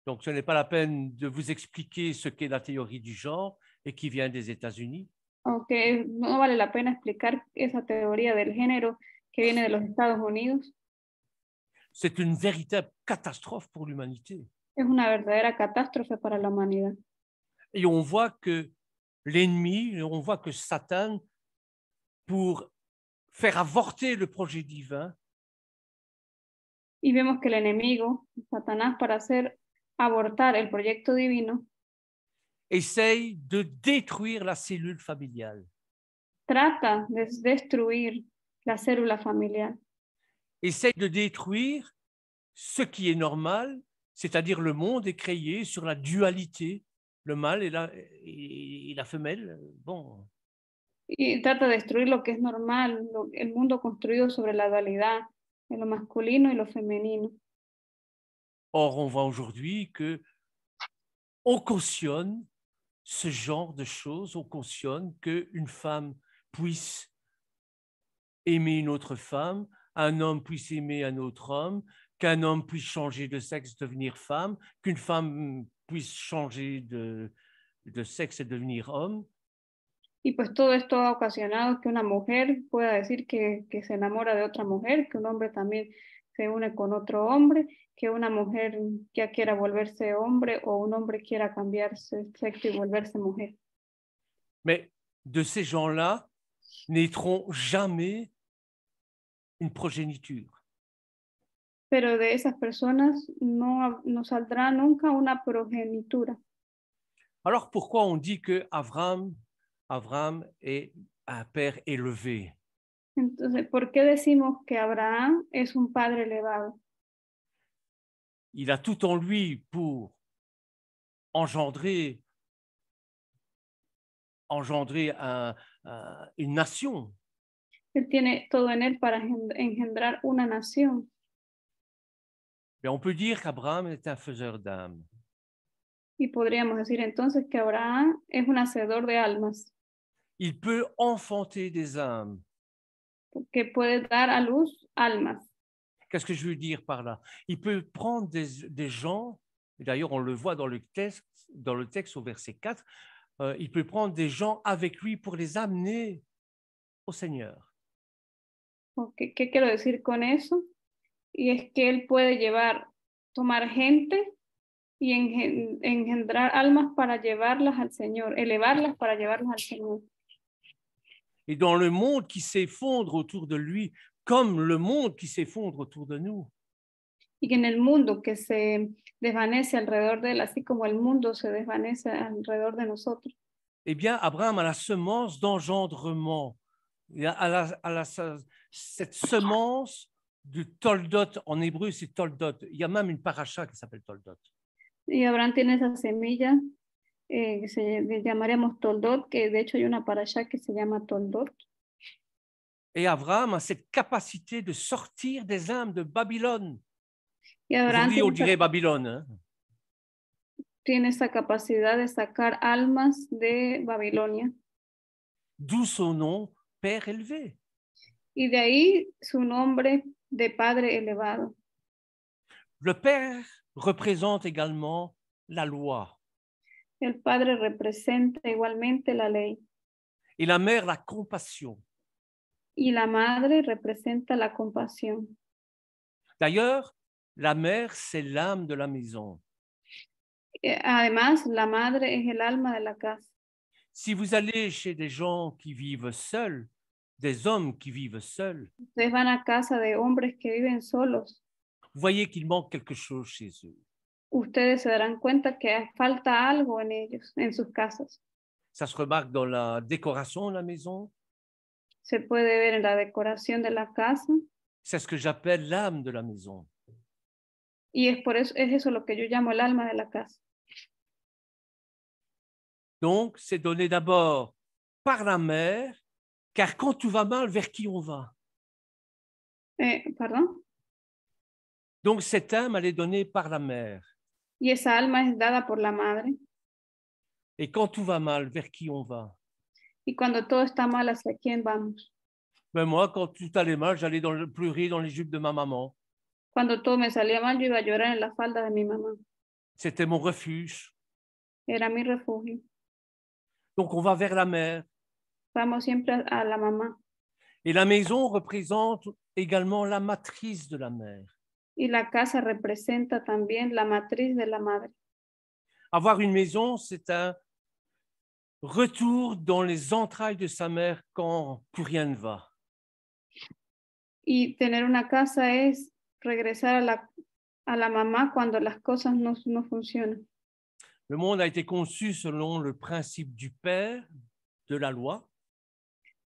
Donc, ce n'est pas la peine de vous expliquer ce qu'est la théorie du genre et qui vient des États-Unis. Aunque no vale la pena explicar esa teoría del género que viene de los Estados Unidos. C'est une véritable catastrophe pour l'humanité. Es una verdadera catástrofe para la humanidad. Et on voit que l'ennemi, on voit que Satan, pour faire avorter le projet divin, y vemos que el enemigo, Satanás, para hacer abortar el proyecto divino, essaye de détruire la cellule familiale. Trata de destruir la célula familiar. Essaye de détruire ce qui est normal, c'est-à-dire le monde est créé sur la dualité, le mâle et la femelle. Bon. Y trata de destruir lo que es normal, el mundo construido sobre la dualidad, de lo masculino y lo femenino. Or, on voit aujourd'hui qu'on cautionne ce genre de choses, on cautionne qu'une femme puisse aimer une autre femme, un homme puisse aimer un autre homme, qu'un homme puisse changer de sexe, devenir femme, qu'une femme puisse changer de sexe et devenir homme. Y pues todo esto ha ocasionado que una mujer pueda decir que se enamora de otra mujer, que un hombre también se une con otro hombre, que una mujer ya quiera volverse hombre o un hombre quiera cambiarse sexo y volverse mujer. Mais de ces gens-là naîtront jamais une progéniture. Pero de esas personas no saldrá nunca una progenitura. Alors pourquoi on dit que Abraham est un père élevé? Entonces, ¿por qué decimos que Abraham es un padre elevado? Il a tout en lui pour engendrer une nation. Él tiene todo en él para engendrar una nación. Mais on peut dire qu'Abraham est un faiseur d'âmes. Y podríamos decir entonces que Abraham es un hacedor de almas. Il peut enfanter des âmes. Que puede dar a luz almas. Qu'est-ce que je veux dire par là? Il peut prendre des gens, et d'ailleurs on le voit dans le texte au verset 4, il peut prendre des gens avec lui pour les amener au Seigneur. Okay. ¿Qué quiero decir con eso? Y es que él puede tomar gente y engendrar almas para llevarlas al Señor, elevarlas para llevarlas al Señor. et dans le monde qui s'effondre autour de lui, comme le monde qui s'effondre autour de nous. Y que en el mundo que se desvanece alrededor de él, así como el mundo se desvanece alrededor de nosotros. Eh bien, Abraham a la semence d'engendrement. Il a cette semence du toldot, en hébreu c'est toldot. Il y a même une paracha qui s'appelle toldot. Y Abraham tiene esa semilla que le llamaríamos Toldot, que de hecho hay una parashá que se llama Toldot. Et Abraham a cette capacité de sortir des âmes de Babylone. Y Abraham Aujourd'hui, on dirait Babylone. Hein? Tiene esa capacidad de sacar almas de Babilonia. D'où son nom, Père élevé. Y de ahí su nombre de Padre elevado. Le Père représente également la loi. El Padre representa igualmente la ley. Et la mère, la compassion. Y la Madre representa la compasión. D'ailleurs, la mère, c'est l'âme de la maison. Además, la Madre es el alma de la casa. Si vous allez chez des gens qui vivent seuls, des hommes qui vivent seuls, Ustedes van a casa de hombres que viven solos. vous voyez qu'il manque quelque chose chez eux. Ustedes se darán cuenta que falta algo en ellos, en sus casas. Ça se remarque dans la décoration de la maison. Se puede ver en la decoración de la casa. C'est ce que j'appelle l'âme de la maison. Y es eso lo que yo llamo el alma de la casa. Donc, c'est donné d'abord par la mère, car quand tout va mal, vers qui on va? Pardon. Donc, cette âme, elle est donnée par la mère. Y esa alma es dada por la madre. Et quand tout va mal, vers qui on va? Y cuando todo está mal, ¿hacia quién vamos? Ben moi, quand tout allait mal, j'allais pleurer dans les jupes de ma maman. Cuando todo me salía mal, yo iba a llorar en la falda de mi mamá. C'était mon refuge. Era mi refugio. Donc, on va vers la mère. Vamos siempre a la mamá. Et la maison représente également la matrice de la mère. Y la casa representa también la matriz de la madre. Avoir une maison, c'est un retour dans les entrailles de sa mère quand plus rien ne va. Y tener una casa es regresar a la mamá cuando las cosas no funcionan. Le monde a été conçu selon le principe du Père, de la loi.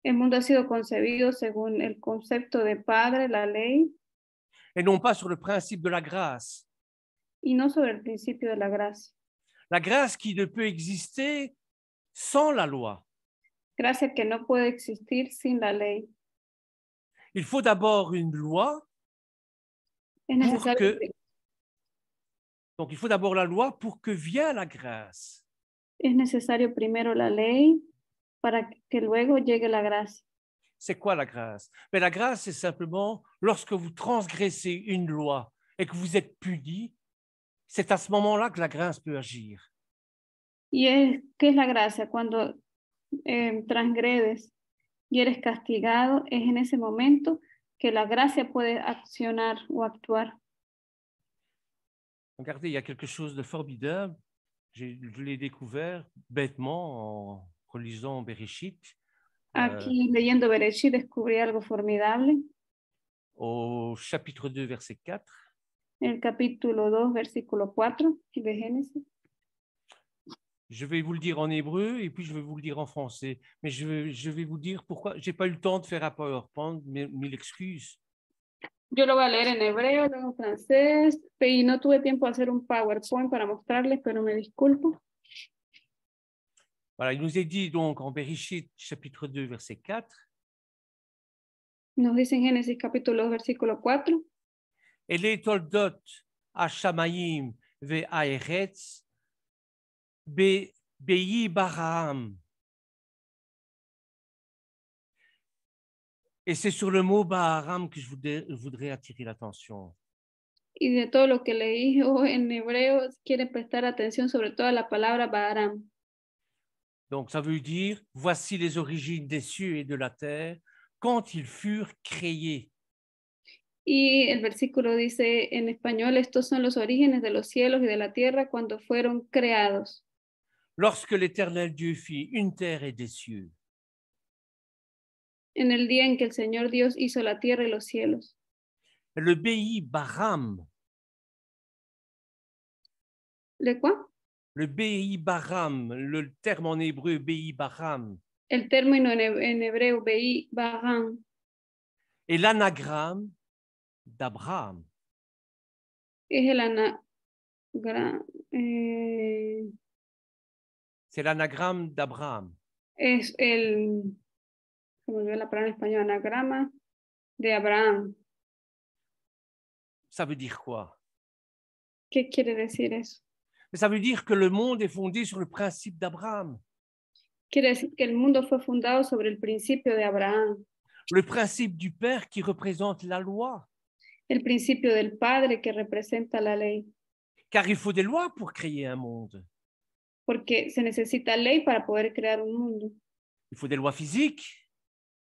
El mundo ha sido concebido según el concepto de Padre, la ley, Et non pas sur le principe de la grâce. y no sobre el principio de la gracia. La grâce qui ne peut exister sans la loi. Gracia que no puede existir sin la ley. Il faut d'abord une loi. Es necesario, Donc, il faut d'abord la loi pour que vienne la grâce. es necesario primero la ley para que luego llegue la gracia. C'est quoi la grâce? Mais la grâce, c'est simplement lorsque vous transgressez une loi et que vous êtes puni, c'est à ce moment-là que la grâce peut agir. ¿Qué es la gracia? Cuando transgredes y eres castigado, es en ese momento que la gracia puede accionar o actuar. Regardez, il y a quelque chose de formidable. Je l'ai découvert bêtement en relisant Bereshit. Aquí leyendo Bereshit descubrí algo formidable. Au chapitre 2, verset 4. En el capítulo 2, versículo 4 de Génesis. Je vais vous le dire en hébreu et puis je vais vous le dire en français. Mais je vais vous dire pourquoi. Je n'ai pas eu le temps de faire un PowerPoint, mille excuses. Yo lo voy a leer en hebreo, luego en francés, y no tuve tiempo de hacer un PowerPoint para mostrarles, pero me disculpo. Voilà, il nous est dit donc en Bereshit, chapitre 2, verset 4. Nos dice en Génesis capítulo 2, versículo 4. Ele toldot hashamayim ve'aeretz beyi baraham. Et c'est sur le mot Baharam que je voudrais attirer l'attention. Y de todo lo que leí en hebreo, quiere prestar atención sobre todo a la palabra Baharam. Donc, ça veut dire, voici les origines des cieux et de la terre quand ils furent créés. Y el versículo dice en español, estos son los orígenes de los cielos y de la tierra cuando fueron creados. Lorsque l'Éternel Dieu fit une terre et des cieux. En el día en que el Señor Dios hizo la tierra y los cielos. Le Bei Baram, ¿De cuál? le Bei Baram, le terme en hébreu Bei Baram, El término en hebreo, Bei Baram, est l'anagramme d'Abraham. es el C'est l'anagramme d'Abraham. es el, se me olvidó la palabra en español, anagrama de Abraham. Ça veut dire quoi? ¿Qué quiere decir eso? Ça veut dire que le monde est fondé sur le principe d'Abraham. Quiere decir que el mundo fue fundado sobre el principio de Abraham, Le principe du Père qui représente la loi. el principio del Padre que representa la ley, Car il faut des lois pour créer un monde. porque se necesita ley para poder crear un mundo. Il faut des lois physiques,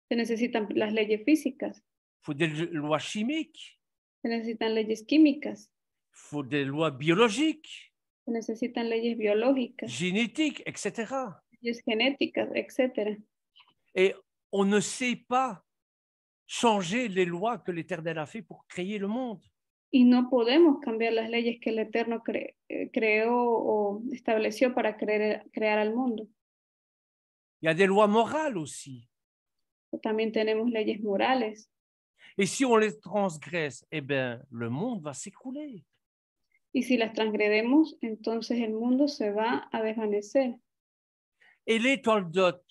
Se necesitan las leyes físicas, il faut des lois chimiques, se necesitan leyes químicas, il faut des lois biologiques, se necesitan leyes biológicas, génétiques, etc. leyes genéticas, etc. Et on ne sait pas changer les lois que l'Éternel a fait pour créer le monde. Y no podemos cambiar las leyes que el Eterno creó o estableció para crear al mundo. Il y a des lois morales aussi. También tenemos leyes morales. Et si on les transgresse, eh bien, le monde va s'écrouler. Y si las transgredemos, entonces el mundo se va a desvanecer. Et les toldot,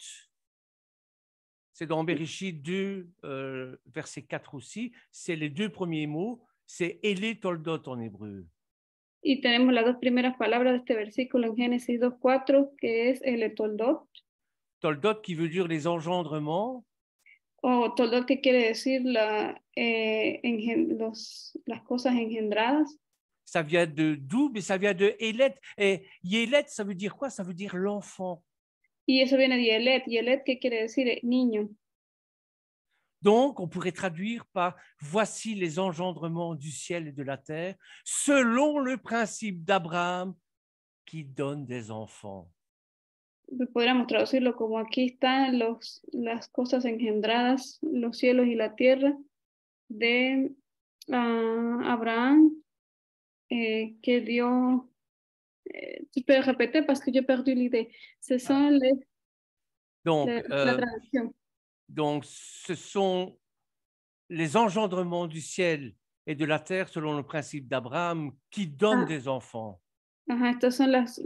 c'est dans Bereshit 2, verset 4 aussi, c'est les deux premiers mots, c'est Ele toldot en hébreu. Y tenemos las dos primeras palabras de este versículo en Génesis 2:4, que es el toldot. Toldot qui veut dire les engendrements, O toldot, que quiere decir las cosas engendradas. ça vient de Doub et ça vient de Elet. Et Yelet, ça veut dire quoi? Ça veut dire l'enfant. Y eso viene de Yelet. Yelet, ¿qué quiere decir? Niño. Donc, on pourrait traduire par « Voici les engendrements du ciel et de la terre, selon le principe d'Abraham qui donne des enfants. » Podríamos traducirlo como aquí están las cosas engendradas, los cielos y la tierra de Abraham, que dio... tu peux répéter parce que j'ai perdu l'idée. Ce sont la traduction. Donc, ce sont les engendrements du ciel et de la terre selon le principe d'Abraham qui donnent des enfants. Ajá, estas son las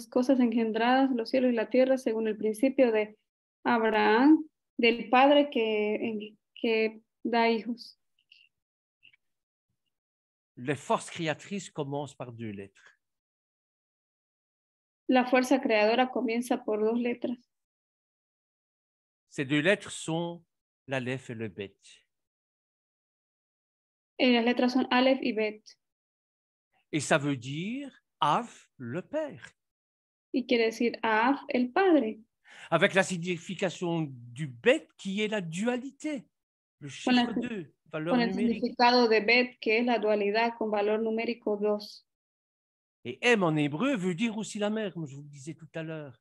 cosas engendradas, los cielos y la tierra, según el principio de Abraham, del Padre que da hijos. Les forces créatrices commencent par 2 lettres. La fuerza creadora comienza por 2 letras. Ces 2 lettres sont l'Aleph et le Bet. Et las letras son Aleph y Bet. Et ça veut dire Av, le Père. Y quiere decir Av, el Padre. Avec la signification du Bet qui est la dualité, le chiffre 2, valeur con el numérique. Significado de Bet, que es la dualidad con valor numérico 2. Et M en hébreu veut dire aussi la mère, comme je vous le disais tout à l'heure.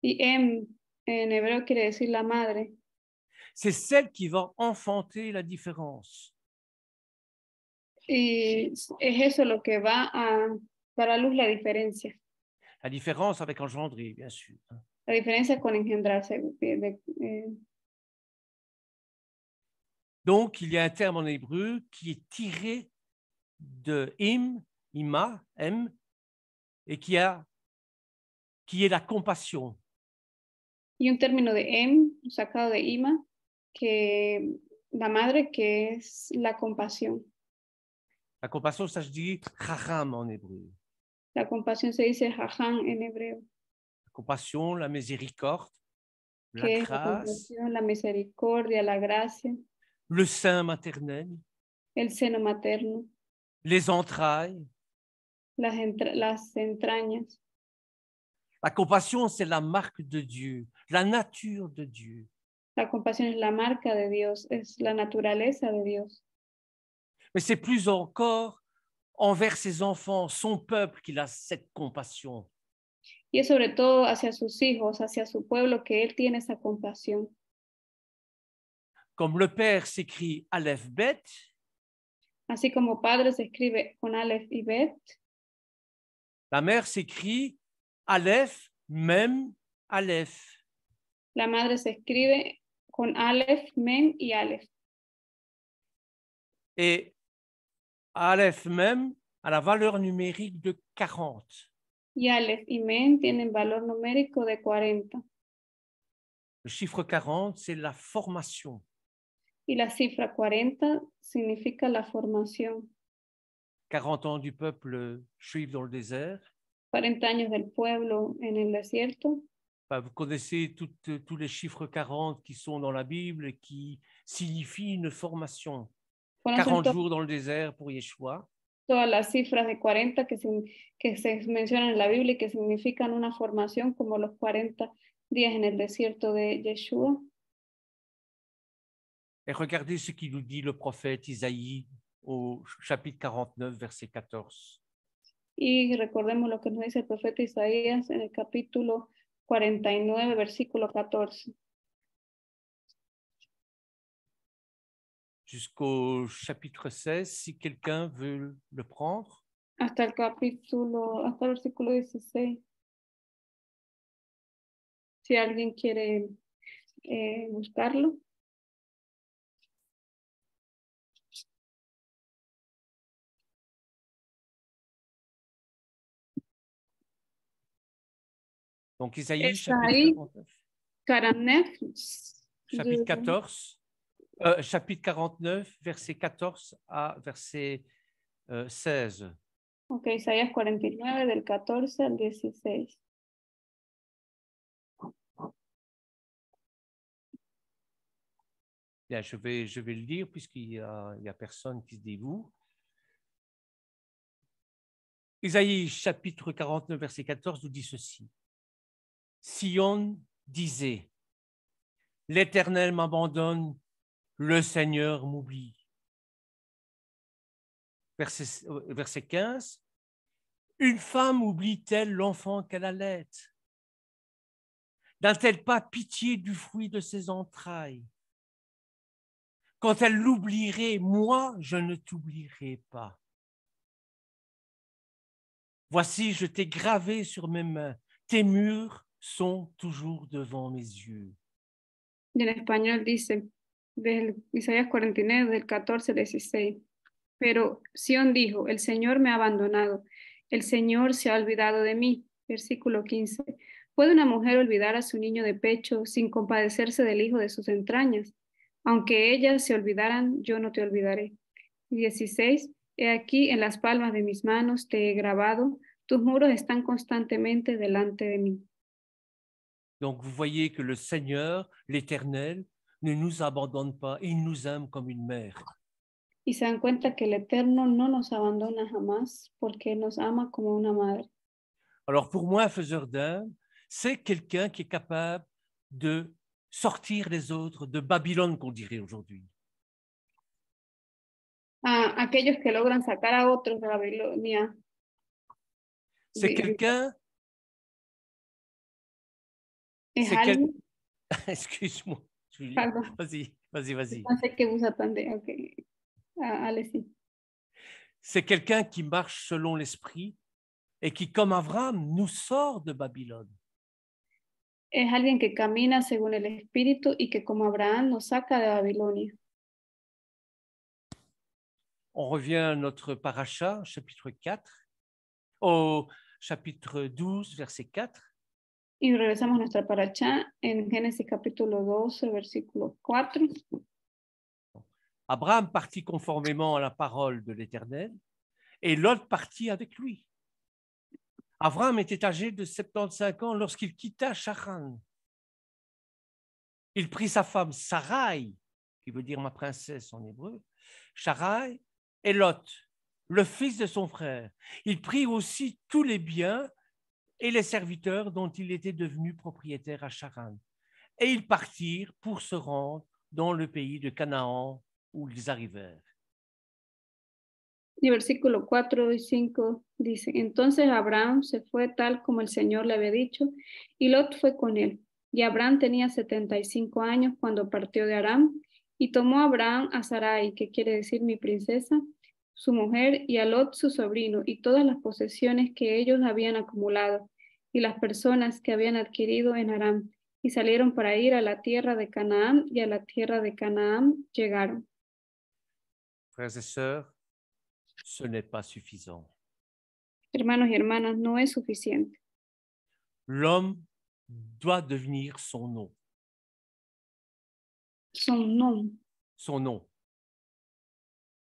Y Em en hebreo quiere decir la madre. C'est celle qui va enfanter la différence. Y es eso lo que va a dar a luz la diferencia. La différence avec engendrer, bien sûr. La diferencia con engendrarse. Donc, il y a un terme en hébreu qui est tiré de im, ima, m, et qui est la compassion. Y un término de Em, sacado de Ima, que la madre, que es la compasión. La compassion, ça se dit chacham en hébreu. La compasión se dice jajam en hebreo. La compassion, la miséricorde, la Que es la grâce, compasión, la misericordia, la gracia, le sein maternel, el seno materno, les entrailles. las entrañas. La compassion, c'est la marque de Dieu, la nature de Dieu. La compasión es la marca de Dios, es la naturaleza de Dios. Mais c'est plus encore envers ses enfants, son peuple, qu'il a cette compassion. Y es sobre todo hacia sus hijos, hacia su pueblo, que Él tiene esa compasión. comme le père s'écrit Aleph Bet, Así como padre se escribe con Aleph y Bet, la mère s'écrit Aleph, Mem, Aleph. la madre se escribe con Aleph, Mem y Aleph. Et Aleph Mem a la valeur numérique de 40. Y Aleph y Mem tienen valor numérico de 40. Le chiffre 40, c'est la formation. Y la cifra 40 significa la formación. 40 ans du peuple juif dans le désert. 40 años del pueblo en el desierto. Vous connaissez tous les chiffres 40 qui sont dans la Bible et qui signifient une formation. 40 jours dans le désert pour Yeshua. Todas las cifras de 40 que se mencionan en la Biblia y que significan una formación, como los 40 días en el desierto de Yeshua. Et regardez ce qu'il nous dit le prophète Isaïe au chapitre 49, verset 14. Y recordemos lo que nos dice el profeta Isaías en el capítulo 49, versículo 14. Jusqu'au chapitre 16, si quelqu'un veut le prendre. Hasta el versículo 16. Si alguien quiere buscarlo. Donc Isaïe, chapitre 49. Chapitre 14. Chapitre 49, verset 14 à verset 16. Ok, Isaías 49, del 14 al 16. Bien, je vais le lire puisqu'il y a personne qui se dévoue. Isaïe, chapitre 49, verset 14, nous dit ceci. Sion disait, l'Éternel m'abandonne, le Seigneur m'oublie. Verset 15, une femme oublie-t-elle l'enfant qu'elle allait? N'a-t-elle pas pitié du fruit de ses entrailles? Quand elle l'oublierait, moi, je ne t'oublierai pas. Voici, je t'ai gravé sur mes mains, tes murs sont toujours devant mes yeux. Y en español dice, de Isaías 49, del 14 al 16. Pero Sión dijo, el Señor me ha abandonado, el Señor se ha olvidado de mí. Versículo 15. ¿Puede una mujer olvidar a su niño de pecho sin compadecerse del hijo de sus entrañas? Aunque ellas se olvidaran, yo no te olvidaré. 16. He aquí en las palmas de mis manos te he grabado, tus muros están constantemente delante de mí. Donc vous voyez que le Seigneur, l'Éternel, ne nous abandonne pas, il nous aime comme une mère. Y se dan cuenta que el Eterno no nos abandona jamás porque nos ama como una madre. Alors pour moi, un faiseur d'âme, c'est quelqu'un qui est capable de sortir les autres de Babylone, qu'on dirait aujourd'hui. Aquellos que logran sacar a otros de Babilonia. C'est quelqu'un... Excuse-moi. Vas-y. C'est quelqu'un qui marche selon l'esprit et qui, comme Abraham, nous sort de Babylone. Es alguien que camina según el espíritu y que como Abraham nos saca de Babilonia. On revient à notre paracha, chapitre 4, au chapitre 12, verset 4. Y regresamos a nuestra paracha en Génesis capítulo 12, versículo 4. Abraham partit conformément à la parole de l'Éternel et Lot partit avec lui. Abraham était âgé de 75 ans lorsqu'il quitta Charan. Il prit sa femme Sarai, qui veut dire ma princesse en hébreu, Sarai, et Lot, le fils de son frère. Il prit aussi tous les biens et les serviteurs dont il était devenu propriétaire à Charan. Et ils partirent pour se rendre dans le pays de Canaan où ils arrivèrent. Y versículo 4 y 5 dice, entonces Abraham se fue tal como el Señor le había dicho, y Lot fue con él. Y Abraham tenía 75 años cuando partió de Aram, Y tomó Abraham a Sarai, que quiere decir mi princesa, su mujer, y a Lot su sobrino, y todas las posesiones que ellos habían acumulado, y las personas que habían adquirido en Aram, y salieron para ir a la tierra de Canaán, y a la tierra de Canaán llegaron. Frères et sœurs, ce n'est pas suffisant. Hermanos y hermanas, no es suficiente. L'homme doit devenir son nom. Son nom. Son nom.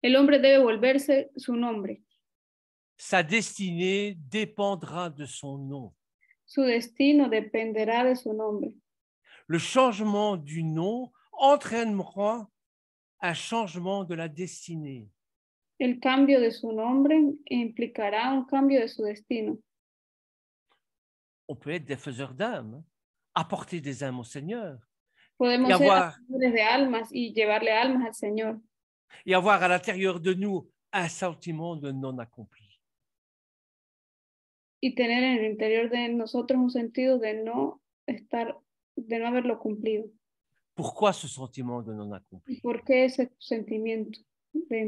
El hombre debe volverse su nombre. Sa destinée dépendra de son nom. Su destino dependerá de su nombre. Le changement du nom entraînera un changement de la destinée. El cambio de su nombre implicará un cambio de su destino. On peut être des faiseurs d'âmes, apporter des âmes au Seigneur Podemos y ser avoir, hacedores de almas y llevarle almas al Señor. et avoir à l'intérieur de nous un sentiment de non accompli. Y tener en el interior de nosotros un sentido de no haberlo cumplido. Pourquoi ce sentiment de non accompli? ¿Por qué ese sentimiento?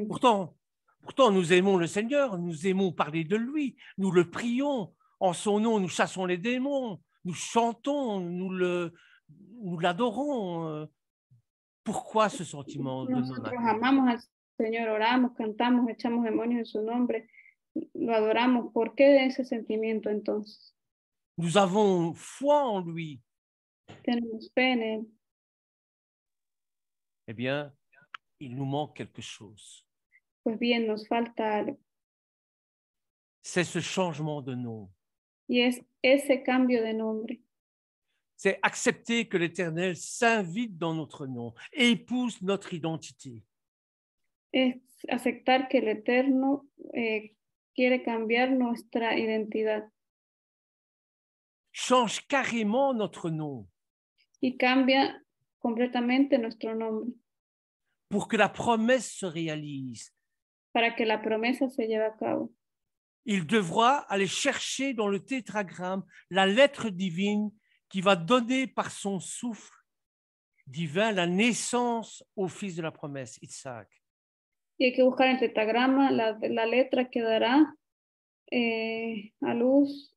Pourtant, nous aimons le Seigneur, nous aimons parler de lui, nous le prions, en son nom, nous chassons les démons, nous chantons, nous l'adorons. Pourquoi ce sentiment de non Nosotros accompli? amamos al Señor, oramos, cantamos, echamos demonios en su nombre, lo adoramos. ¿Por qué ese sentimiento entonces? Nous avons foi en lui. Tenemos fe en él. Eh bien, il nous manque quelque chose. Pues bien, nos falta algo. C'est ce changement de nom. Y es ese cambio de nombre. C'est accepter que l'Éternel s'invite dans notre nom, épouse notre identité. Es aceptar que el Eterno quiere cambiar nuestra identidad. Change carrément notre nom Y cambia completamente nuestro nombre pour que la promesse se réalise. para que la promesa se lleve a cabo. Il devra aller chercher dans le tétragramme la lettre divine qui va donner par son souffle divin la naissance au fils de la promesse, Isaac. Y hay que buscar en el tetragrama la letra que dará a luz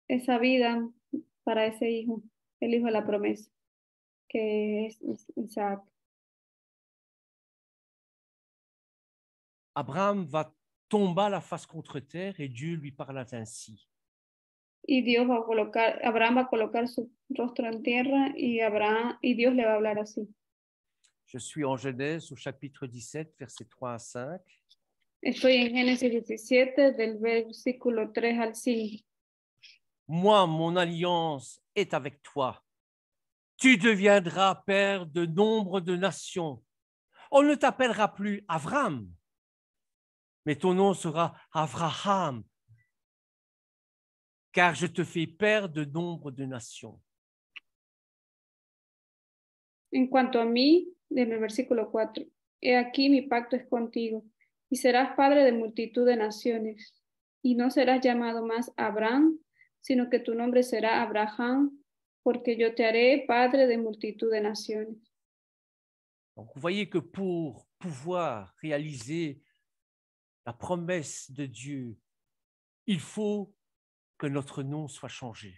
esa vida para ese hijo, el hijo de la promesa, que es Isaac. Abraham va tomber la face contre terre et Dieu lui parla ainsi. Y Abraham va a colocar su rostro en tierra y Dios le va a hablar así. Je suis en Genèse au chapitre 17, versets 3 à 5. Estoy en Génesis 17, del versículo 3 al 5. Moi, mon alliance est avec toi. Tu deviendras père de nombre de nations. On ne t'appellera plus Avram, mais ton nom sera Avraham, car je te fais père de nombre de nations. En cuanto a mí, en el versículo 4, he aquí mi pacto es contigo, y serás padre de multitud de naciones, y no serás llamado más Abraham, sino que tu nombre será Abraham, porque yo te haré padre de multitud de naciones. Donc, vous voyez que pour pouvoir réaliser la promesse de Dieu, il faut que notre nom soit changé.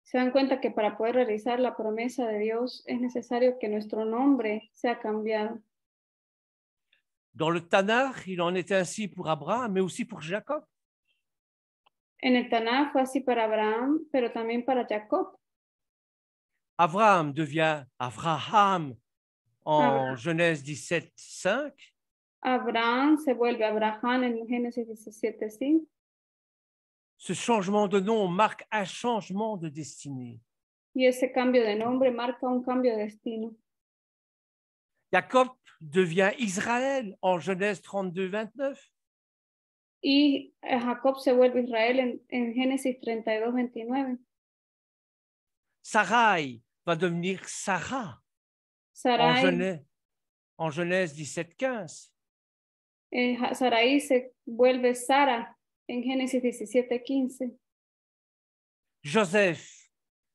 Se dan cuenta que para poder realizar la promesa de Dios es necesario que nuestro nombre sea cambiado. Dans le Tanakh, il en est ainsi pour Abraham, mais aussi pour Jacob. En el Tanakh fue así para Abraham, pero también para Jacob. Abraham devient Avraham en Genèse 17, 5. Abraham se vuelve Abraham en Génesis 17, 5. Ce changement de nom marque un changement de destinée. Y ese cambio de nombre marca un cambio de destino. Jacob devient Israël en Genèse 32, 29. Y Jacob se vuelve Israel en Génesis 32, 29. Sarai va devenir Sarah en Genèse 17, 15. Sarai se vuelve Sara en Génesis 17, 15. Joseph,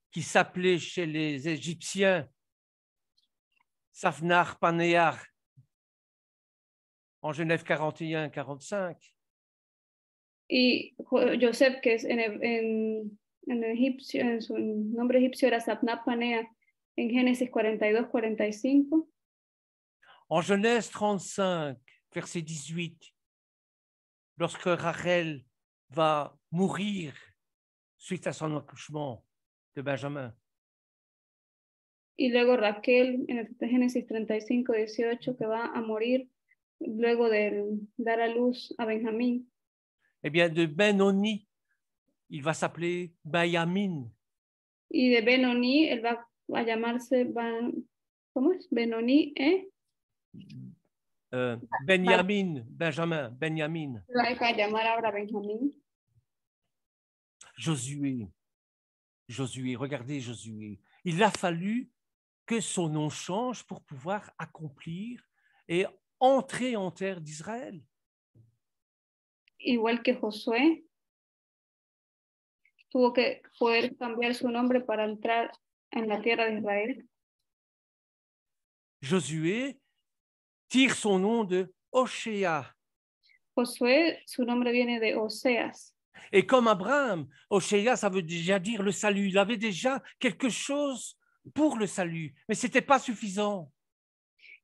qui s'appelait chez les Égyptiens Safnar Panear, en Genève 41-45. Y Joseph, que es en egipcio, en su nombre egipcio era Sapnap Panea, en Génesis 42-45. En Genèse 35, verset 18, lorsque Rachel va mourir suite à son accouchement de Benjamin. Y luego Raquel, en el Génesis 35-18, que va a morir luego de dar a luz a Benjamín. Eh bien, de Benoni, il va s'appeler Benjamin. Y de Benoni, él va a llamarse, ¿cómo es? Benoni, Benjamin, Benjamin, Benjamin. va a llamar ahora Benjamín. Josué, Josué, regardez Josué. Il a fallu que son nom change pour pouvoir accomplir et entrer en terre d'Israël. Igual que Josué, tuvo que poder cambiar su nombre para entrar en la tierra de Israel. Josué tire son nom de Oshéa. Josué, su nombre viene de Oseas. Et comme Abraham, Oshéa, ça veut déjà dire le salut. Il avait déjà quelque chose pour le salut, mais ce n'était pas suffisant.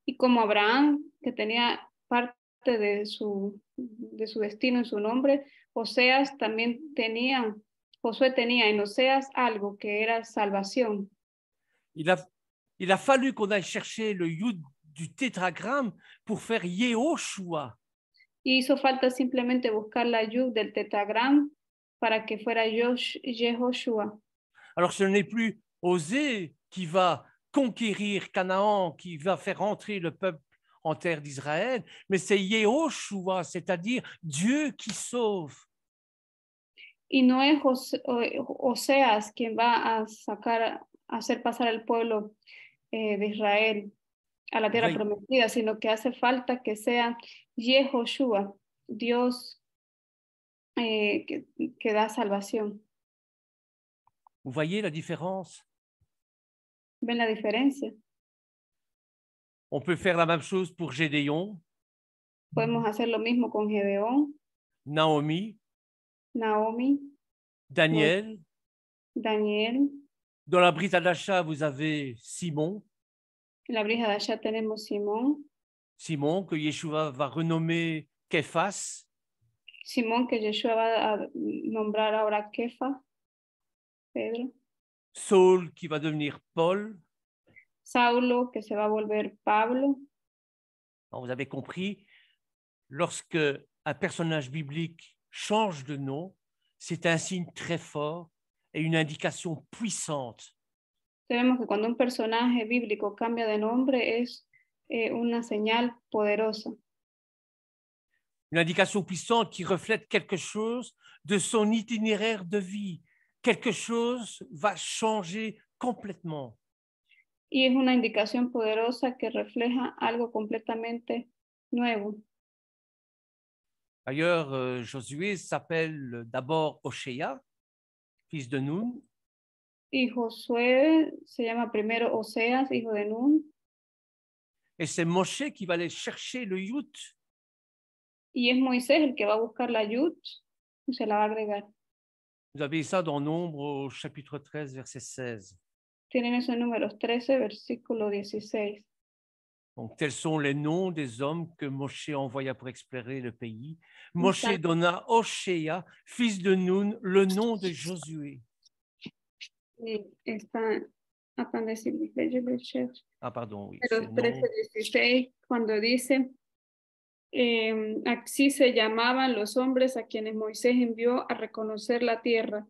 Y como Abraham, que tenía parte de su destino en su nombre, Oseas también tenía, Josué tenía en Oseas algo que era salvación. Il a fallu qu'on aille chercher le yud du tétragramme pour faire Yehoshua. Y hizo falta simplemente buscar la yud del tetragram para que fuera Yehoshua. Alors ce n'est plus Osée qui va conquérir Canaan, qui va faire entrer le peuple en terre d'Israël, mais c'est Yehoshua, c'est-à-dire Dieu qui sauve. Y no es Oseas quien va a sacar, a hacer pasar al pueblo de Israel a la tierra prometida, sino que hace falta que sea Yehoshua, Dios que da salvación. Vous voyez la différence? ¿Ven la diferencia? On peut faire la même chose pour Gédéon, Podemos hacer lo mismo con Gedeón, Naomi, Naomi, Daniel. Daniel. Dans la Brit Hadasha, vous avez Simon. En la Brija de allá tenemos Simón. Simon, que Yeshua va renommer Képhas. Simón, que Yeshua va a nombrar ahora Kefa, Pedro. Saul, qui va devenir Paul. Saulo, que se va a volver Pablo. Alors, vous avez compris, lorsque un personnage biblique change de nom, c'est un signe très fort et une indication puissante. Sabemos que cuando un personaje bíblico cambia de nombre es una señal poderosa. Une indication puissante qui reflète quelque chose de son itinéraire de vie. Quelque chose va changer complètement. Y es una indicación poderosa que refleja algo completamente nuevo. D'ailleurs, Josué s'appelle d'abord Oshéa, fils de Nun. Y Josué se llama primero Oseas, hijo de Nun. Et c'est Moshe qui va aller chercher le Yut. Y es Moisés el que va a buscar la yud y se la va a agregar. Vous avez ça dans Nombre au chapitre 13, verset 16. Tienen eso en Números 13, versículo 16. Donc, tels sont les noms des hommes que Moshe envoya pour explorer le pays. Moshe donna Oshéa, fils de Nun, le nom de Josué. Está acá en decir, Ah, pardon, oui. Números 13, 16, cuando dice, así se llamaban los hombres a quienes Moisés envió a reconocer la tierra,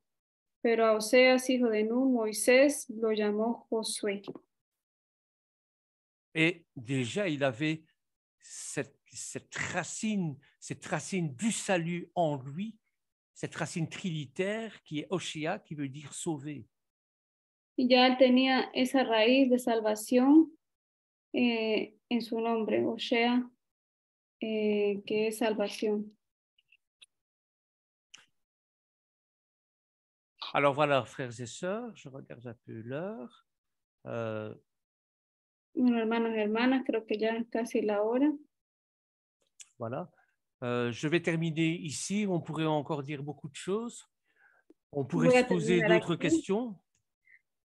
pero a Oseas, hijo de Nun, Moisés lo llamó Josué. Et déjà, il avait cette racine du salut en lui, cette racine trinitaire qui est Oshéa, qui veut dire sauver. Y ya él tenía esa raíz de salvación en su nombre, Oshéa, que es salvación. Alors voilà, frères et sœurs, je regarde un peu l'heure. Bueno, hermanos y hermanas, creo que ya es casi la hora. Voilà. Je vais terminer ici. On pourrait encore dire beaucoup de choses. On pourrait Voy se a poser terminar d'autres aquí. questions.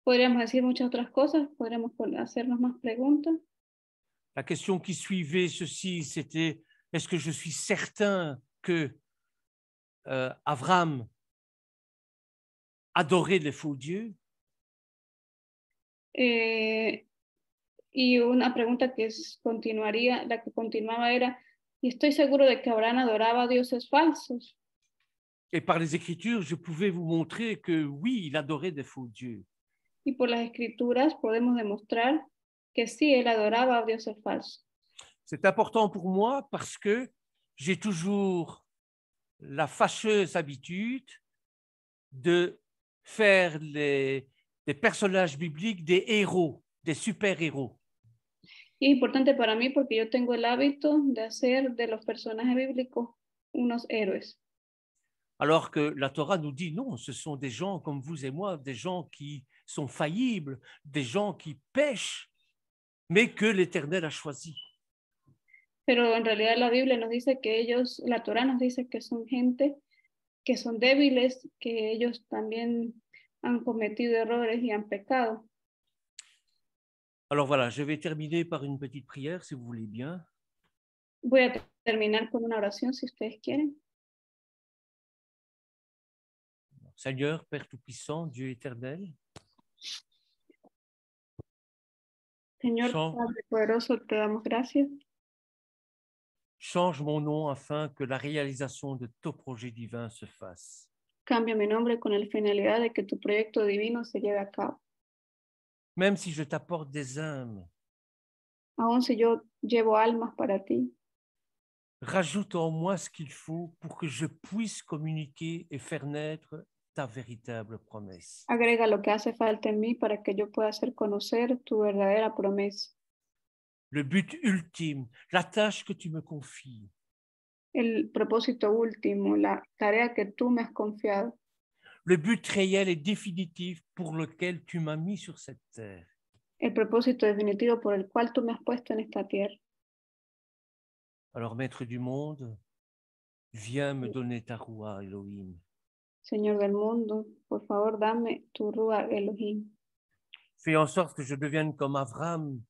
Podríamos decir muchas otras cosas, podríamos hacernos más preguntas. La question qui suivait ceci, c'était est-ce que je suis certain que Avram adorait les faux dieux? Y una pregunta continuaría, la que continuaba era, y estoy seguro de que Abraham adoraba a dioses falsos. Et par les Écritures, je pouvais vous montrer que oui, il adorait des faux dieux. Y por las escrituras podemos demostrar que sí, él adoraba a dioses falsos. C'est important pour moi parce que j'ai toujours la fâcheuse habitude de faire des personnages bibliques des héros, des super-héros. Y es importante para mí porque yo tengo el hábito de hacer de los personajes bíblicos unos héroes. Alors que la Torah nous dit non, ce sont des gens comme vous et moi, des gens qui sont faillibles, des gens qui pêchent, mais que l'Éternel a choisi. Pero en realidad la Biblia nos dice que ellos, la Torah nos dice que son gente que son débiles, que ellos también han cometido errores y han pecado. Alors voilà, je vais terminer par une petite prière, si vous voulez bien. Voy a terminar con una oración, si ustedes quieren. Seigneur, Père Tout-Puissant, Dieu éternel, Señor Padre poderoso, te damos gracias. change mon nom afin que la réalisation de ton projet divin se fasse. Cambia mi nombre con la finalidad de que tu proyecto divino se lleve a cabo. Même si je t'apporte des âmes, Aun si yo llevo almas para ti, rajoute en moi ce qu'il faut pour que je puisse communiquer et faire naître ta véritable promesse. agrega lo que hace falta en mí para que yo pueda hacer conocer tu verdadera promesa. Le but ultime, la tâche que tu me confies, El propósito último, la tarea que tú me has confiado. le but réel et définitif pour lequel tu m'as mis sur cette terre. El propósito definitivo por el cual tú me has puesto en esta tierra. Alors, Maître du monde, viens me donner ta roua, Elohim. Señor del mundo, por favor, dame tu Ruach Elohim. Fais en sorte que je devienne comme Abraham,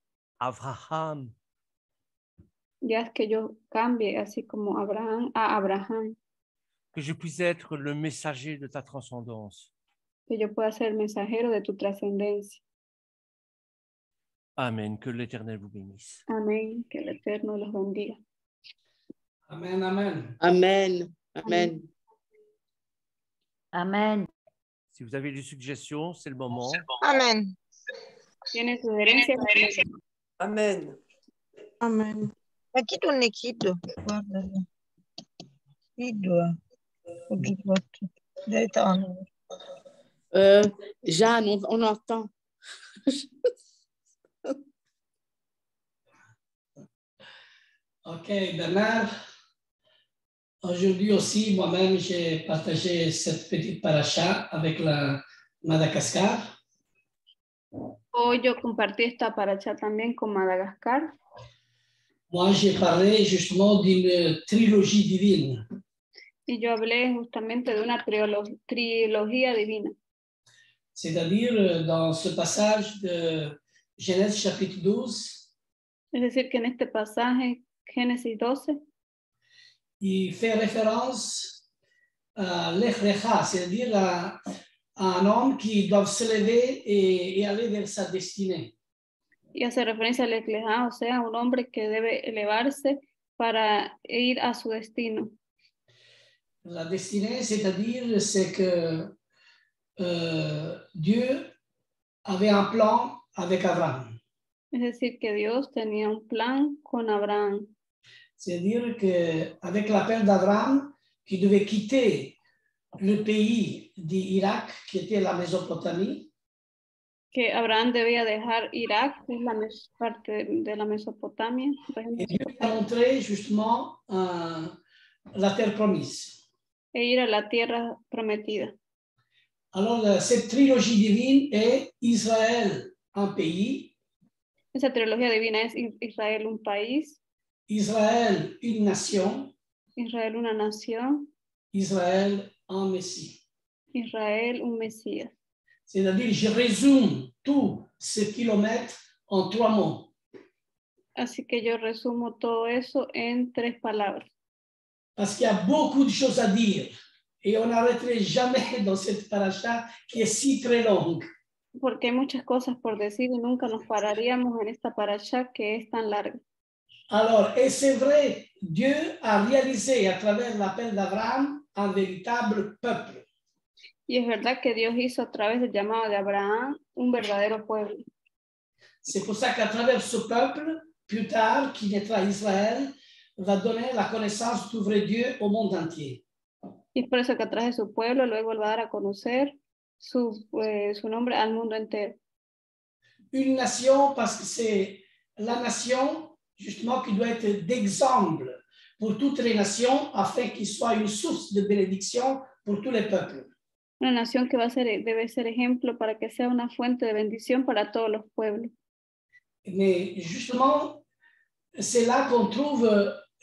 Ya es que yo cambie así como Abraham a Abraham, que je puisse être le messager de ta transcendance. que yo pueda ser el mensajero de tu trascendencia. Amen. Que l'Éternel vous bénisse. Amén. Que el Eterno los bendiga. Amén, amén. Amen. Amen. Amen. Si vous avez des suggestions, c'est le moment. Amén. ¿Tienen sugerencias? Amen. Amén. Aqui do Nikido. Jeanne, on entend. Ok, Bernard. Aujourd'hui aussi, moi-même, j'ai partagé cette petite paracha avec la Madagascar. Hoy yo compartí esta paracha también con Madagascar. Moi, j'ai parlé justement d'une trilogie divine. Y yo hablé justamente de una trilogía divina. C'est-à-dire, dans ce passage de Genèse chapitre 12, Es decir, que en este pasaje, Génesis 12, il fait référence à l'Ech Lecha, c'est-à-dire à un homme qui doit se lever et aller vers sa destinée. y hace referencia al Eclejá, o sea, un hombre que debe elevarse para ir a su destino. La destinée, c'est-à-dire, c'est que Dieu avait un plan avec Abraham. Es decir, que Dios tenía un plan con Abraham. C'est-à-dire qu'avec l'appel d'Abraham, qui devait quitter le pays d'Irak, qui était la Mésopotamie, Que Abraham debía dejar Irak, que es la parte de la Mesopotamia, et Dieu a montré justement la terre promise. e ir a la tierra prometida. Alors, cette trilogie divine est Israël, un pays, Esa trilogía divina es Israel un país, Israël une nation, Israel una nación, Israël un Messie. Israel un Mesías. C'est-à-dire, je résume tout ce kilomètre en 3 mots. Así que yo resumo todo eso en 3 palabras. Parce qu'il y a beaucoup de choses à dire. Et on n'arrêterait jamais dans cette paracha qui est si très longue. Porque hay muchas cosas por decir y nunca nos pararíamos en esta parasha que es tan larga. Alors, et c'est vrai, Dieu a réalisé à travers l'appel d'Abraham un véritable peuple. Y es verdad que Dios hizo a través del llamado de Abraham un verdadero pueblo. C'est pour ça qu'à travers ce peuple, plus tard, qui naîtra Israël, va donner la connaissance du vrai Dieu au monde entier. Y es por eso que a través de su pueblo luego él va a dar a conocer su nombre al mundo entero. Une nation, parce que c'est la nation, justement, qui doit être d'exemple pour toutes les nations, afin qu'il soit une source de bénédiction pour tous les peuples. Una nación que debe ser ejemplo para que sea una fuente de bendición para todos los pueblos. Mais justement, c'est là qu'on trouve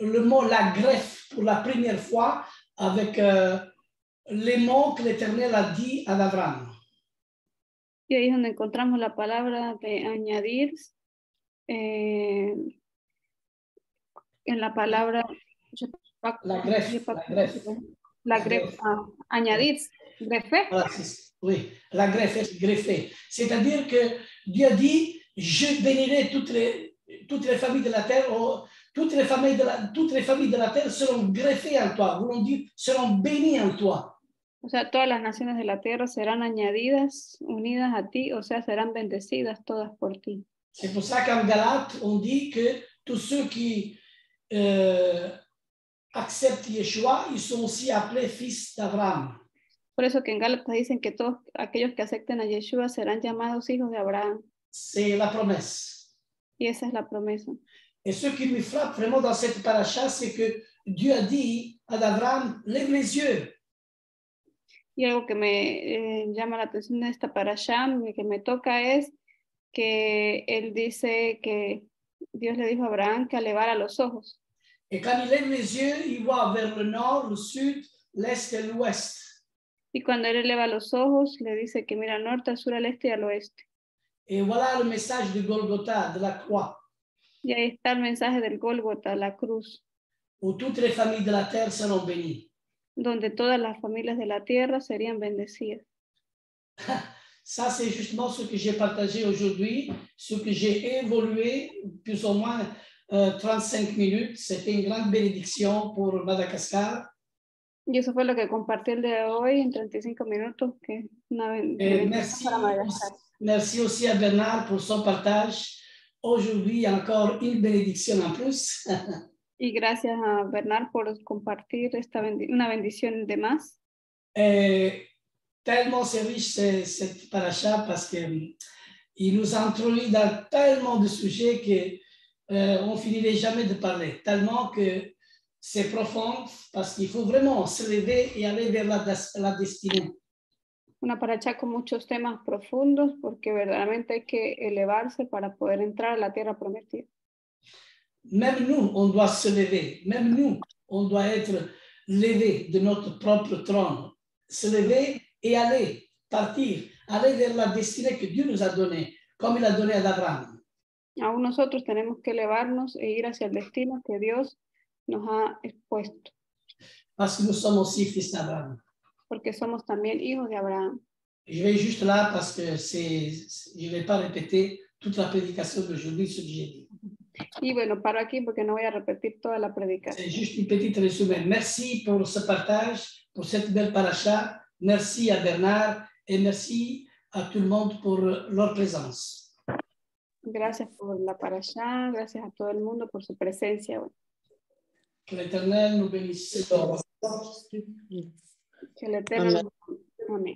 le mot la greffe pour la première fois avec les mots que l'Éternel a dit à Abraham. Y ahí es donde encontramos la palabra de añadir en la palabra La greffe. Añadir, greffe. Voilà, oui, la greffe, est greffée. C'est-à-dire que Dieu a dit, je bénirai toutes les familles de la terre, toutes les familles de la terre seront greffées en toi, voulant dire, seront bénies en toi. O sea, todas las naciones de la tierra serán añadidas, unidas a ti, o sea, serán bendecidas todas por ti. C'est pour ça qu'en Galate, on dit que tous ceux qui acceptent Yeshua, ils sont aussi appelés fils d'Abraham. Por eso que en Gálatas dicen que todos aquellos que acepten a Yeshua serán llamados hijos de Abraham. C'est la promesse. Y esa es la promesa. Et ce qui me frappe vraiment dans cette paracha, c'est que Dieu a dit à Abraham, lève les yeux. Y algo que me llama la atención de esta parasha, que me toca, es que él dice que Dios le dijo a Abraham que elevara los ojos. Et quand il lève les yeux, il voit vers le nord, le sud, l'est et l'ouest. Y cuando él eleva los ojos, le dice que mira al norte, al sur, al este y al oeste. Et voilà le message de Golgotha, de la croix, Y ahí está el mensaje del Gólgota, la cruz, où toutes les familles de la terre seront bénies. donde todas las familias de la tierra serían bendecidas. Ça, c'est justement ce que j'ai partagé aujourd'hui, ce que j'ai évolué, plus ou moins 35 minutes. C'était une grande bénédiction pour Madagascar. Y eso fue lo que compartí el día de hoy en 35 minutos, que es una bendición para Madagascar. Merci aussi à Bernard pour son partage. Aujourd'hui, encore une bénédiction en plus. Y gracias a Bernard por compartir una bendición de más. Tellement c'est riche cette paracha parce qu'il nous introduit dans tellement de sujets qu'on ne finirait jamais de parler. Tellement que c'est profond parce qu'il faut vraiment se lever et aller vers la destinée. Una paracha con muchos temas profundos porque verdaderamente hay que elevarse para poder entrar a la tierra prometida. Même nous, on doit se lever. Même nous, on doit être levé de notre propre trône. Se lever et aller, partir, aller vers la destinée que Dieu nous a donnée, comme il a donné à Abraham. Aún nosotros tenemos que elevarnos e ir hacia el destino que Dios nos ha expuesto. Parce que nous sommes aussi fils d'Abraham. Porque somos también hijos de Abraham. Je vais juste là parce que je ne vais pas répéter toute la prédication d'aujourd'hui, ce que j'ai dit. Y bueno, paro aquí porque no voy a repetir toda la predicación. C'est juste une petite résumé. Merci pour ce partage, pour cette belle paracha. Merci à Bernard et merci à tout le monde pour leur présence. Gracias por la parasha, gracias a todo el mundo por su presencia. Que l'Éternel nous bénisse. Que el Eterno. Amén.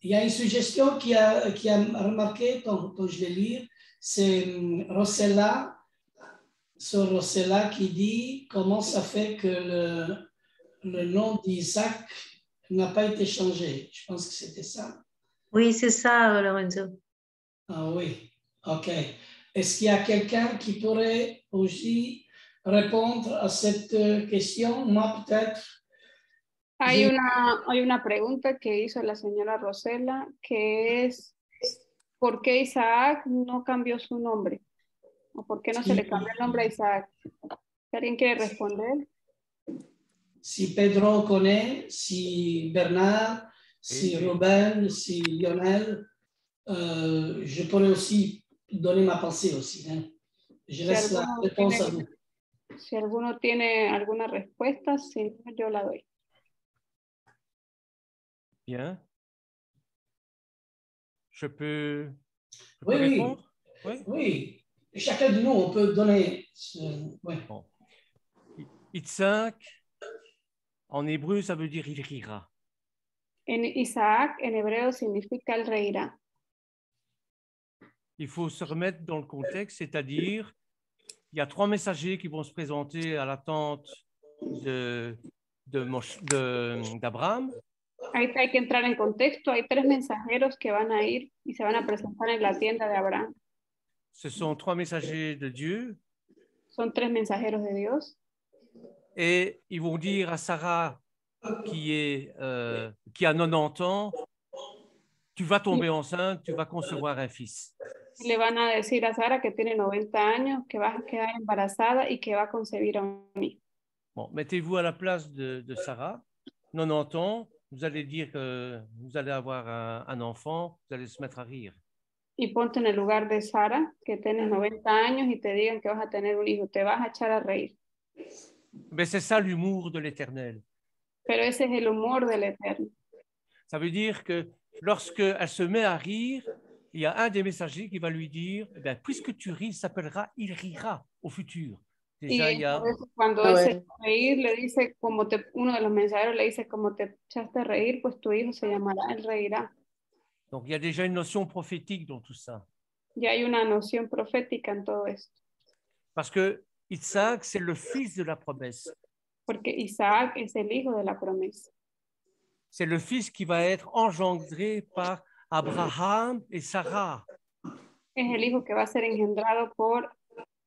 Il y a une suggestion qui a remarqué quand je vais lire, c'est Rossella, sur Rossella qui dit comment ça fait que le nom d'Isaac n'a pas été changé. Je pense que c'était ça. Oui, c'est ça, Lorenzo. Ah oui. OK. Est-ce qu'il y a quelqu'un qui pourrait aussi répondre à cette question? Moi, peut-être. Hay una pregunta que hizo la señora Rosela, que es, ¿por qué Isaac no cambió su nombre? ¿O por qué no se le cambió el nombre a Isaac? ¿Alguien quiere responder? Si Pedro connaît, si Bernard, si Ruben, si Lionel, je pourrais aussi donner ma pensée aussi. Hein. Je laisse la réponse à vous. Si alguno tiene alguna respuesta, si no, yo la doy. Bien. Je peux Oui, répondre? Oui. Oui. Et chacun de nous, on peut donner. Ouais. Bon. Itzhak, en hébreu, ça veut dire il rira. En Isaac, en hebreo, significa el reirá. Il faut se remettre dans le contexte, c'est-à-dire, il y a 3 messagers qui vont se présenter à la tente d'Abraham. Ahí hay que entrar en contexto. Hay 3 mensajeros que van a ir y se van a presentar en la tienda de Abraham. Ce sont 3 messagers de Dieu. Son 3 mensajeros de Dios. Et ils vont dire à Sarah, qui a 90 ans, tu vas tomber enceinte, tu vas concevoir un fils. Le van a decir a Sara, que tiene 90 años, que va a quedar embarazada y que va a concebir a un hijo. Bon, mettez-vous à la place de Sarah, 90 ans, vous allez dire que vous allez avoir un enfant, vous allez se mettre à rire. Y ponte en el lugar de Sara, que tienes 90 años y te digan que vas a tener un hijo, te vas a echar a reír. Mais c'est ça l'humour de l'Éternel. Pero ese es el humor del Eterno. Ça veut dire que lorsqu'elle se met à rire, il y a un des messagers qui va lui dire, eh bien, puisque tu ris, il s'appellera, il rira au futur. Déjà, il y a... Cuando él se echa a reír, le dice, uno de los mensajeros le dice, como te echaste a reír, pues tu hijo se llamará, él reirá. Donc, il y a déjà une notion prophétique dans tout ça. Ya hay una noción profética en todo esto. Parce que Isaac, c'est le fils de la promesse. Porque Isaac es el hijo de la promesa. C'est le fils qui va être engendré par Abraham et Sarah. Es el hijo que va a ser engendrado por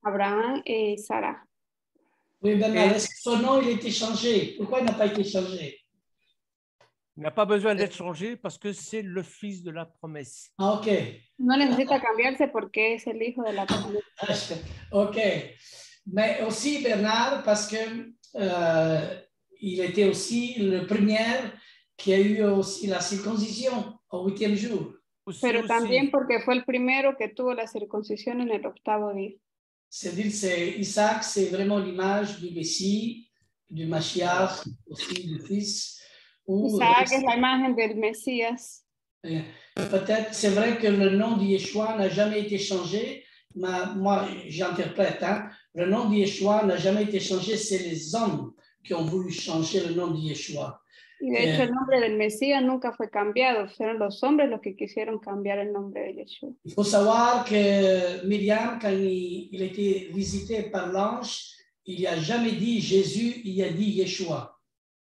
Abraham y Sara. Oui, Bernard, est-ce que son nom il a été changé? Pourquoi il n'a pas été changé? Il n'a pas besoin d'être changé parce que c'est le fils de la promesse. Ah, ok. No necesita cambiarse porque es el hijo de la promesa. Ok. Mais aussi Bernard, parce que il était aussi le premier qui a eu aussi la circoncision au 8e jour. Pero también porque fue el primero que tuvo la circuncisión en el 8º día. C'est-à-dire que Isaac, c'est vraiment l'image du Messie, du Mashiach, aussi du Fils. Isaac es la imagen del Mesías. Peut-être, c'est vrai que le nom de Yeshua n'a jamais été changé, mais moi, j'interprète, hein, le nom de Yeshua n'a jamais été changé, c'est les hommes qui ont voulu changer le nom de Yeshua. Y de hecho, el nombre del Mesías nunca fue cambiado, fueron los hombres los que quisieron cambiar el nombre de Yeshua. Il faut savoir que Myriam, quand il a été visité par l'ange, il n'y a jamais dit Jésus, il a dit Yeshua.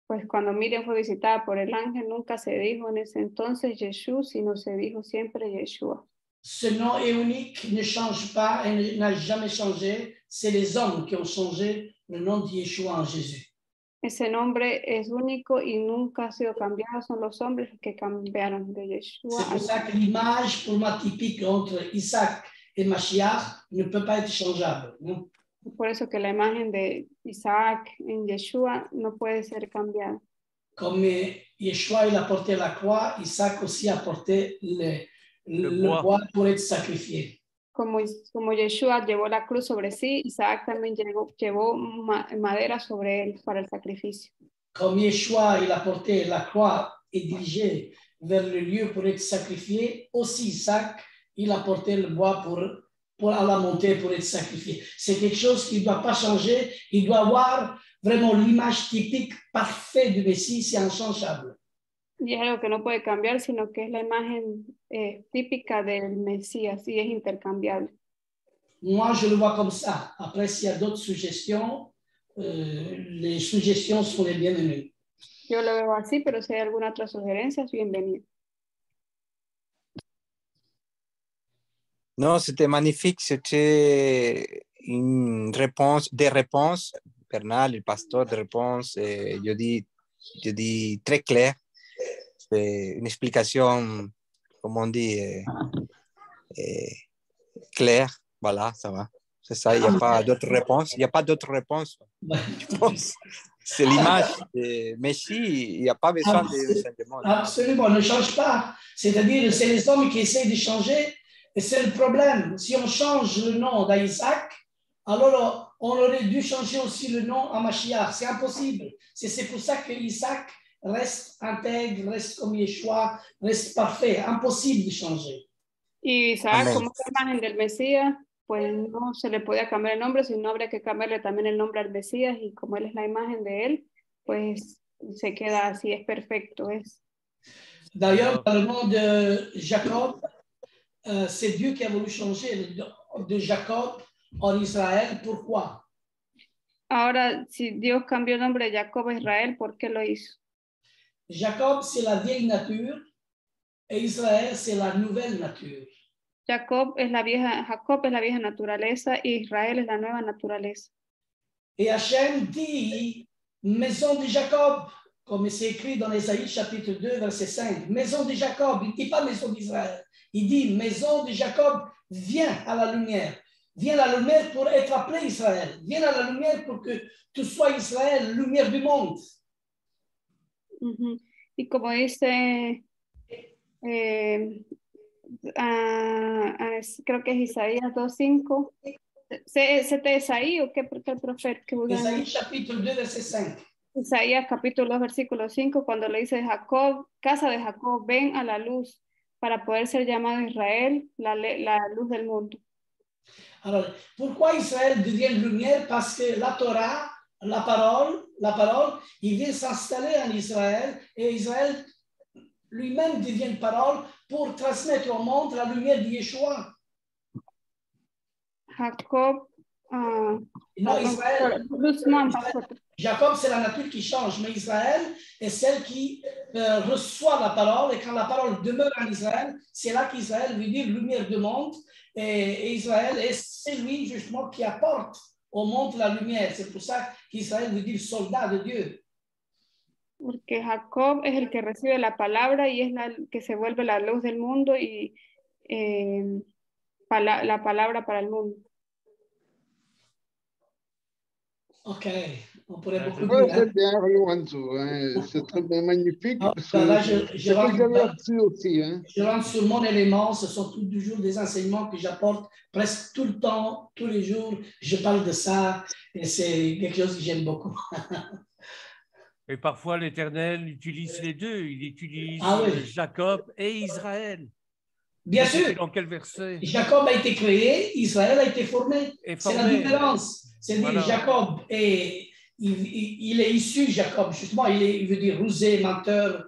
Pues cuando Miriam fue visitada por el ángel, nunca se dijo en ese entonces Yeshua, sino se dijo siempre Yeshua. Ce nom est unique, ne change pas et n'a jamais changé. C'est les hommes qui ont changé le nom de Yeshua en Jésus. Ese nombre es único y nunca ha sido cambiado. Son los hombres los que cambiaron de Yeshua. C'est pour ça que l'image pour moi typique entre Isaac et Mashiach ne peut pas être changeable. Non? Por eso que la imagen de Isaac en Yeshua no puede ser cambiada. Comme Yeshua il a porté la croix, Isaac aussi a porté le bois pour être sacrifié. Como Yeshua llevó la cruz sobre sí, Isaac también llevó madera sobre él para el sacrificio. Comme Yeshua il a porté la croix et dirigé vers le lieu pour être sacrifié, aussi Isaac il a porté le bois pour à la montée pour être sacrifié. C'est quelque chose qui ne doit pas changer. Il doit avoir vraiment l'image typique parfaite du Messie, c'est inchangeable. Y es algo que no puede cambiar, sino que es la imagen típica del Mesías y es intercambiable. Moi, je le vois comme ça. Après, s'il y a d'autres suggestions, les suggestions sont les bienvenues. Yo lo veo así, pero si hay alguna otra sugerencia, es bienvenido. Non, c'était magnifique. C'était une réponse, des réponses. Bernal, le pasteur, des réponses, je dis très clair. C'est une explication, comme on dit, claire. Voilà, ça va. C'est ça, il n'y a pas d'autre réponse. Il n'y a pas d'autre réponse. Je pense. C'est l'image de Messi, il n'y a pas besoin de changement. Absolument, ne change pas. C'est-à-dire, c'est les hommes qui essayent de changer, et c'est le problème. Si on change le nom d'Isaac, alors on aurait dû changer aussi le nom à Mashiach. C'est impossible. C'est pour ça que Isaac reste intègre, reste comme Yeshua, reste parfait. Impossible de changer. Y Isaac, Amén. como es la imagen del Mesías, pues no se le podía cambiar el nombre, sino habría que cambiarle también el nombre al Mesías, y como él es la imagen de él, pues se queda así, es perfecto. D'ailleurs, dans le nom de Jacob, c'est Dieu qui a voulu changer le nom de Jacob en Israël. Pourquoi? Ahora, si Dios cambió el nombre de Jacob a Israel, ¿por qué lo hizo? Jacob, c'est la vieille nature, et Israël, c'est la nouvelle nature. Jacob es la vieja naturaleza y Israel es la nueva naturaleza. Et Hachem dit, maison de Jacob, comme c'est écrit dans Ésaïe chapitre 2, verset 5. Maison de Jacob, il ne dit pas maison d'Israël. Il dit, maison de Jacob, viens à la lumière. Viens à la lumière pour être appelé Israël. Viens à la lumière pour que tu sois Israël, lumière du monde. Y como dice, creo que es Isaías 2:5. ¿C'était Isaías o qué profeta que usa? Ésaïe chapitre 2, verset 5. Isaías capítulo 2, versículo 5, cuando le dice Jacob, casa de Jacob, ven a la luz para poder ser llamado Israel, la luz del mundo. Alors, pourquoi Israël devient lumière? Parce que la Torah, la parole, il vient s'installer en Israël, et Israël lui-même devient parole pour transmettre au monde la lumière de Yeshua. Jacob, non, Israël, Jacob, c'est la nature qui change, mais Israël est celle qui reçoit la parole, et quand la parole demeure en Israël, c'est là qu'Israël veut dire lumière du monde, et Israël est celui justement qui apporte au monde la lumière. C'est pour ça qu'Israël veut dire soldat de Dieu. Porque Jacob es el que recibe la palabra y es la que se vuelve la luz del mundo y la palabra para el mundo. Ok, on pourrait beaucoup Ouais, dire. c'est bien, Lorenzo, hein. C'est très bien, magnifique. Oh, Parce là, que je rentre, j'avais reçu aussi. Hein. Je rentre sur mon élément, ce sont toujours des enseignements que j'apporte presque tout le temps, tous les jours. Je parle de ça et c'est quelque chose que j'aime beaucoup. Et parfois, l'Éternel utilise les deux. Il utilise Jacob et Israël. Bien sûr. Dans quel verset? Jacob a été créé, Israël a été formé. C'est la différence. C'est-à-dire voilà. Jacob, il est issu, Jacob, justement, il veut dire rusé, menteur.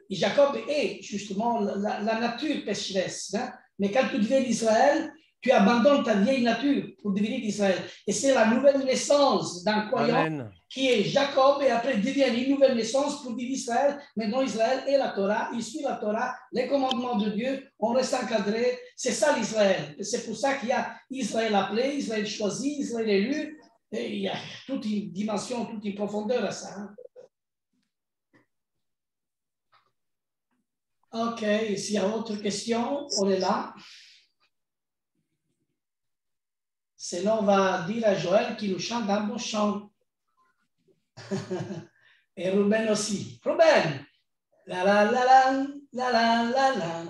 Jacob est justement la nature pécheresse. Hein? Mais quand tu deviens d'Israël, tu abandonnes ta vieille nature pour devenir d'Israël. Et c'est la nouvelle naissance d'un croyant qui est Jacob, et après devient une nouvelle naissance pour vivre Israël. Maintenant, Israël est la Torah, il suit la Torah, les commandements de Dieu, on reste encadré. C'est ça l'Israël. C'est pour ça qu'il y a Israël appelé, Israël choisi, Israël élu. Et il y a toute une dimension, toute une profondeur à ça. Hein? OK, s'il y a autre question, on est là. Sinon, on va dire à Joël qu'il nous chante un bon chant. Et Ruben aussi. Ruben! La la la la la la la la.